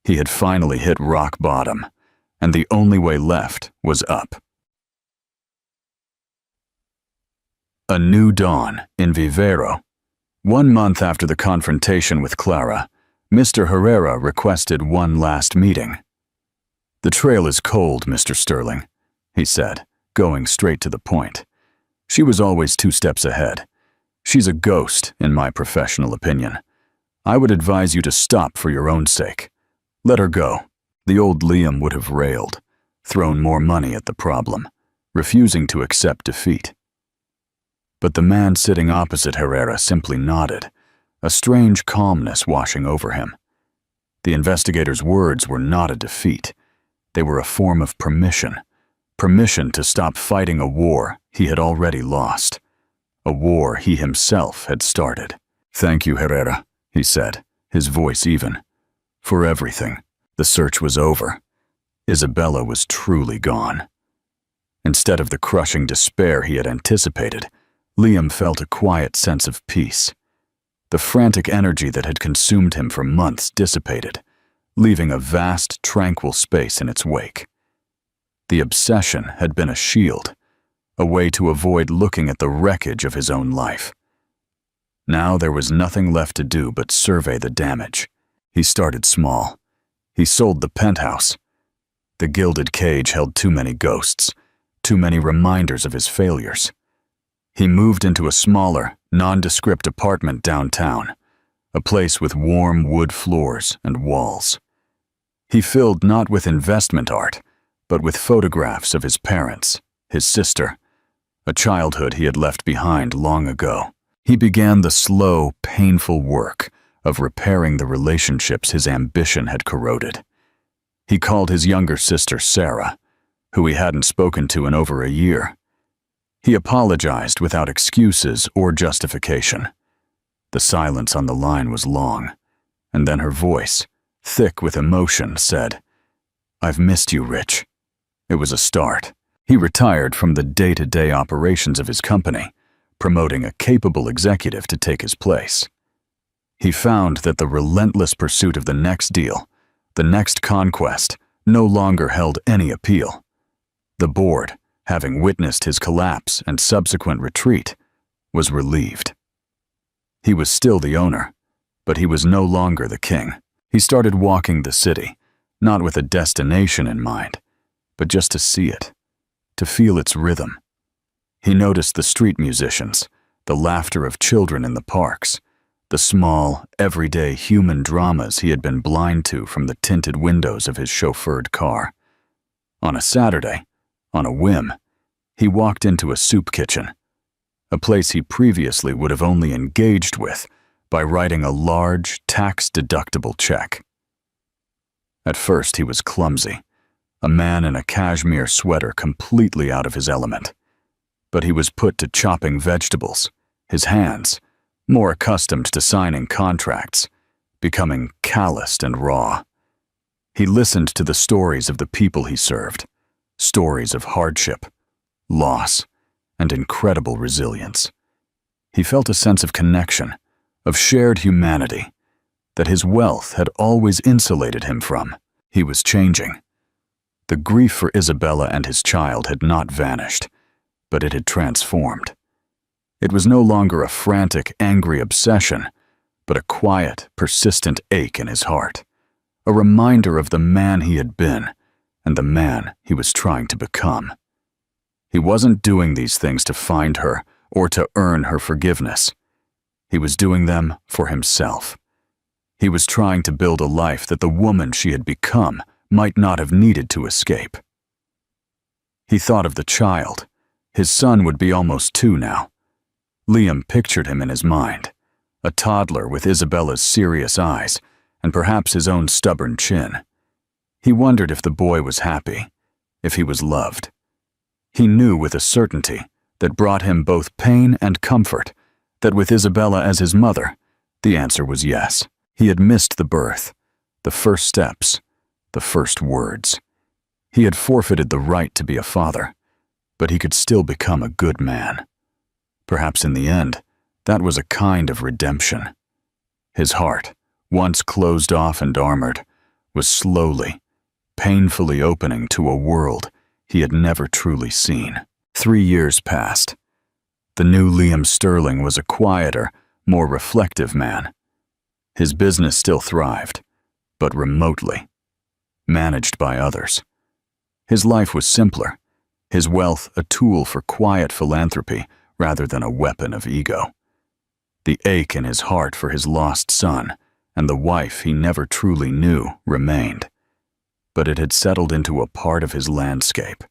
He had finally hit rock bottom, and the only way left was up. A new dawn in Vivero. 1 month after the confrontation with Clara, Mr. Herrera requested one last meeting. The trail is cold, Mr. Sterling, he said, going straight to the point. She was always 2 steps ahead. She's a ghost, in my professional opinion. I would advise you to stop for your own sake. Let her go. The old Liam would have railed, thrown more money at the problem, refusing to accept defeat. But the man sitting opposite Herrera simply nodded, a strange calmness washing over him. The investigator's words were not a defeat. They were a form of permission permission to stop fighting a war he had already lost, a war he himself had started. "Thank you, Herrera," he said, his voice even, "for everything." The search was over. Isabella was truly gone. Instead of the crushing despair he had anticipated, Liam felt a quiet sense of peace. The frantic energy that had consumed him for months dissipated, leaving a vast, tranquil space in its wake. The obsession had been a shield, a way to avoid looking at the wreckage of his own life. Now there was nothing left to do but survey the damage. He started small. He sold the penthouse. The gilded cage held too many ghosts, too many reminders of his failures. He moved into a smaller, nondescript apartment downtown, a place with warm wood floors and walls. He filled not with investment art, but with photographs of his parents, his sister, a childhood he had left behind long ago. He began the slow, painful work of repairing the relationships his ambition had corroded. He called his younger sister Sarah, who he hadn't spoken to in over a year. He apologized without excuses or justification. The silence on the line was long, and then her voice, thick with emotion, said, "I've missed you, Rich." It was a start. He retired from the day-to-day operations of his company, promoting a capable executive to take his place. He found that the relentless pursuit of the next deal, the next conquest, no longer held any appeal. The board, having witnessed his collapse and subsequent retreat, was relieved. He was still the owner, but he was no longer the king. He started walking the city, not with a destination in mind, but just to see it, to feel its rhythm. He noticed the street musicians, the laughter of children in the parks, the small, everyday human dramas he had been blind to from the tinted windows of his chauffeured car. On a Saturday, on a whim, he walked into a soup kitchen, a place he previously would have only engaged with by writing a large, tax-deductible check. At first he was clumsy, a man in a cashmere sweater completely out of his element. But he was put to chopping vegetables, his hands, more accustomed to signing contracts, becoming calloused and raw. He listened to the stories of the people he served, stories of hardship, loss, and incredible resilience. He felt a sense of connection, of shared humanity, that his wealth had always insulated him from. He was changing. The grief for Isabella and his child had not vanished, but it had transformed. It was no longer a frantic, angry obsession, but a quiet, persistent ache in his heart, a reminder of the man he had been and the man he was trying to become. He wasn't doing these things to find her or to earn her forgiveness. He was doing them for himself. He was trying to build a life that the woman she had become might not have needed to escape. He thought of the child. His son would be almost 2 now. Liam pictured him in his mind, a toddler with Isabella's serious eyes and perhaps his own stubborn chin. He wondered if the boy was happy, if he was loved. He knew with a certainty that brought him both pain and comfort that with Isabella as his mother, the answer was yes. He had missed the birth, the first steps, the first words. He had forfeited the right to be a father, but he could still become a good man. Perhaps in the end, that was a kind of redemption. His heart, once closed off and armored, was slowly, painfully opening to a world he had never truly seen. 3 years passed. The new Liam Sterling was a quieter, more reflective man. His business still thrived, but remotely, managed by others. His life was simpler, his wealth a tool for quiet philanthropy rather than a weapon of ego. The ache in his heart for his lost son and the wife he never truly knew remained, but it had settled into a part of his landscape,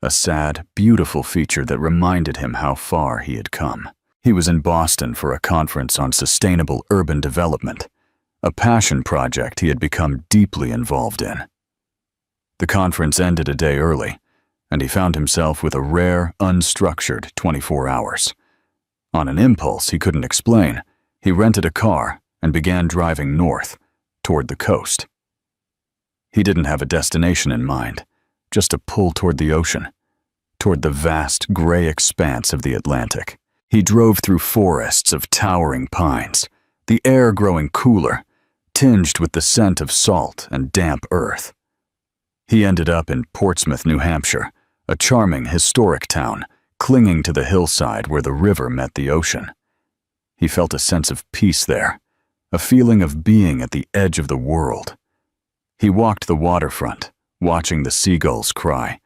a sad, beautiful feature that reminded him how far he had come. He was in Boston for a conference on sustainable urban development, a passion project he had become deeply involved in. The conference ended a day early, and he found himself with a rare, unstructured 24 hours. On an impulse he couldn't explain, he rented a car and began driving north, toward the coast. He didn't have a destination in mind, just a pull toward the ocean, toward the vast gray expanse of the Atlantic. He drove through forests of towering pines, the air growing cooler, tinged with the scent of salt and damp earth. He ended up in Portsmouth, New Hampshire, a charming historic town clinging to the hillside where the river met the ocean. He felt a sense of peace there, a feeling of being at the edge of the world. He walked the waterfront, watching the seagulls cry,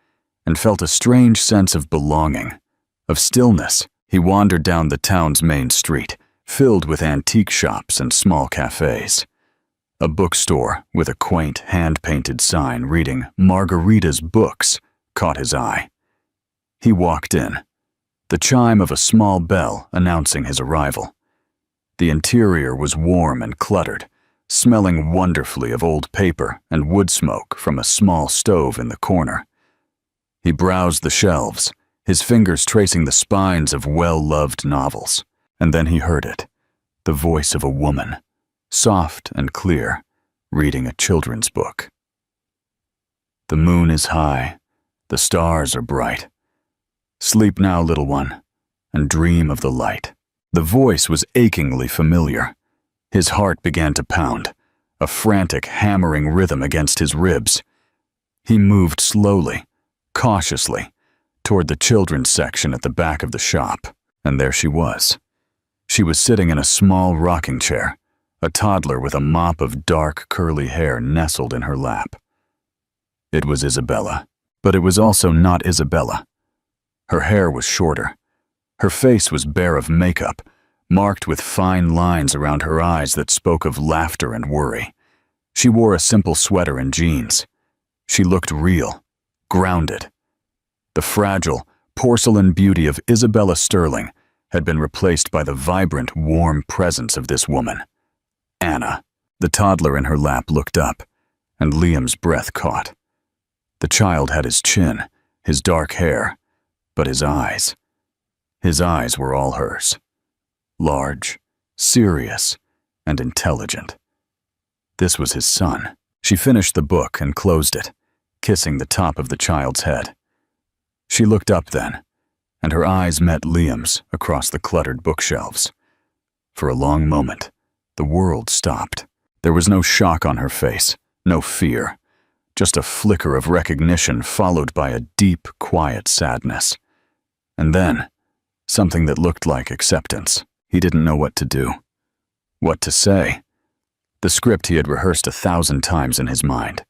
and felt a strange sense of belonging, of stillness. He wandered down the town's main street, filled with antique shops and small cafes. A bookstore with a quaint hand-painted sign reading "Margarita's Books" caught his eye. He walked in, the chime of a small bell announcing his arrival. The interior was warm and cluttered, smelling wonderfully of old paper and wood smoke from a small stove in the corner. He browsed the shelves, his fingers tracing the spines of well-loved novels, and then he heard it, the voice of a woman, soft and clear, reading a children's book. "The moon is high, the stars are bright. Sleep now, little one, and dream of the light." The voice was achingly familiar. His heart began to pound, a frantic hammering rhythm against his ribs. He moved slowly, cautiously, toward the children's section at the back of the shop, and there she was. She was sitting in a small rocking chair, a toddler with a mop of dark, curly hair nestled in her lap. It was Isabella, but it was also not Isabella. Her hair was shorter. Her face was bare of makeup, marked with fine lines around her eyes that spoke of laughter and worry. She wore a simple sweater and jeans. She looked real, grounded. The fragile, porcelain beauty of Isabella Sterling had been replaced by the vibrant, warm presence of this woman, Anna. The toddler in her lap looked up, and Liam's breath caught. The child had his chin, his dark hair, but his eyes were all hers. Large, serious, and intelligent. This was his son. She finished the book and closed it, kissing the top of the child's head. She looked up then, and her eyes met Liam's across the cluttered bookshelves. For a long moment, the world stopped. There was no shock on her face, no fear, just a flicker of recognition followed by a deep, quiet sadness. And then, something that looked like acceptance. He didn't know what to do, what to say. The script he had rehearsed 1,000 times in his mind,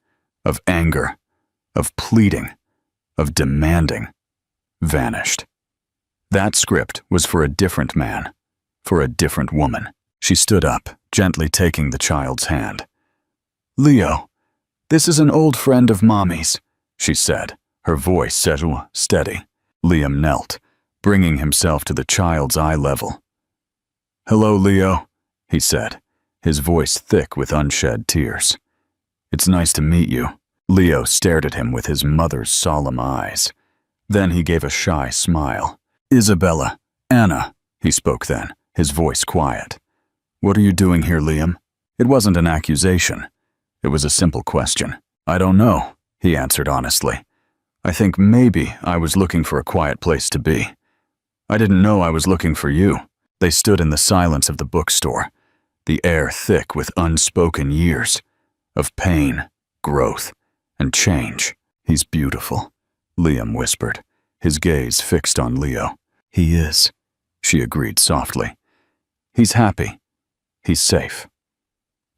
of anger, of pleading, of demanding, vanished. That script was for a different man, for a different woman. She stood up, gently taking the child's hand. "Leo, this is an old friend of Mommy's," she said, her voice steady. Liam knelt, bringing himself to the child's eye level. "Hello, Leo," he said, his voice thick with unshed tears. "It's nice to meet you." Leo stared at him with his mother's solemn eyes. Then he gave a shy smile. "Isabella, Anna," he spoke then, his voice quiet. "What are you doing here, Liam?" It wasn't an accusation. It was a simple question. "I don't know," he answered honestly. "I think maybe I was looking for a quiet place to be. I didn't know I was looking for you." They stood in the silence of the bookstore, the air thick with unspoken years, of pain, growth, and change. "He's beautiful," Liam whispered, his gaze fixed on Leo. "He is," she agreed softly. "He's happy. He's safe."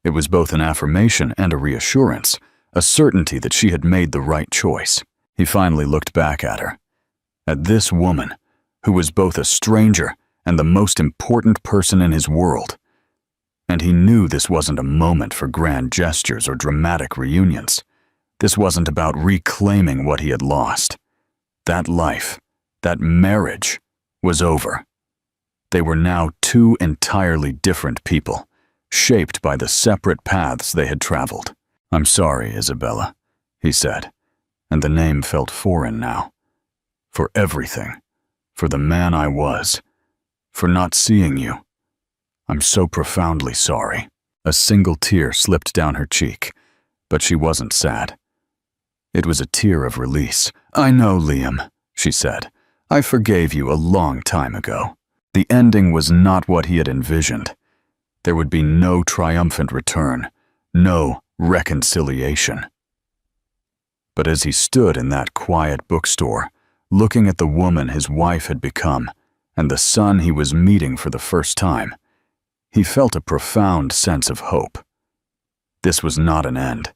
It was both an affirmation and a reassurance, a certainty that she had made the right choice. He finally looked back at her, at this woman, who was both a stranger and the most important person in his world. And he knew this wasn't a moment for grand gestures or dramatic reunions. This wasn't about reclaiming what he had lost. That life, that marriage, was over. They were now two entirely different people, shaped by the separate paths they had traveled. "I'm sorry, Isabella," he said, and the name felt foreign now, for everything, for the man I was, for not seeing you. I'm so profoundly sorry." A single tear slipped down her cheek, but she wasn't sad. It was a tear of release. "I know, Liam," she said. "I forgave you a long time ago." The ending was not what he had envisioned. There would be no triumphant return, no reconciliation. But as he stood in that quiet bookstore, looking at the woman his wife had become and the son he was meeting for the first time, he felt a profound sense of hope. This was not an end.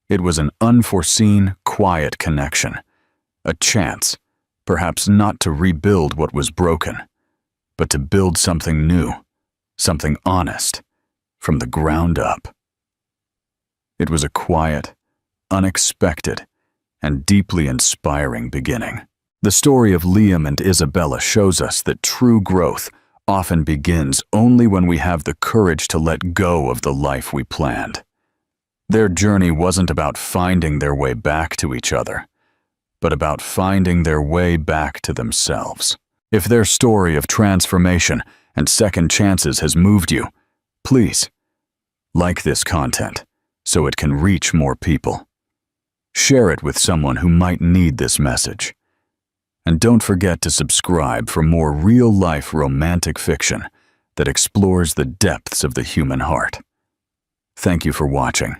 It was an unforeseen, quiet connection, a chance, perhaps not to rebuild what was broken, but to build something new, something honest, from the ground up. It was a quiet, unexpected, and deeply inspiring beginning. The story of Liam and Isabella shows us that true growth often begins only when we have the courage to let go of the life we planned. Their journey wasn't about finding their way back to each other, but about finding their way back to themselves. If their story of transformation and second chances has moved you, please like this content so it can reach more people. Share it with someone who might need this message. And don't forget to subscribe for more real-life romantic fiction that explores the depths of the human heart. Thank you for watching.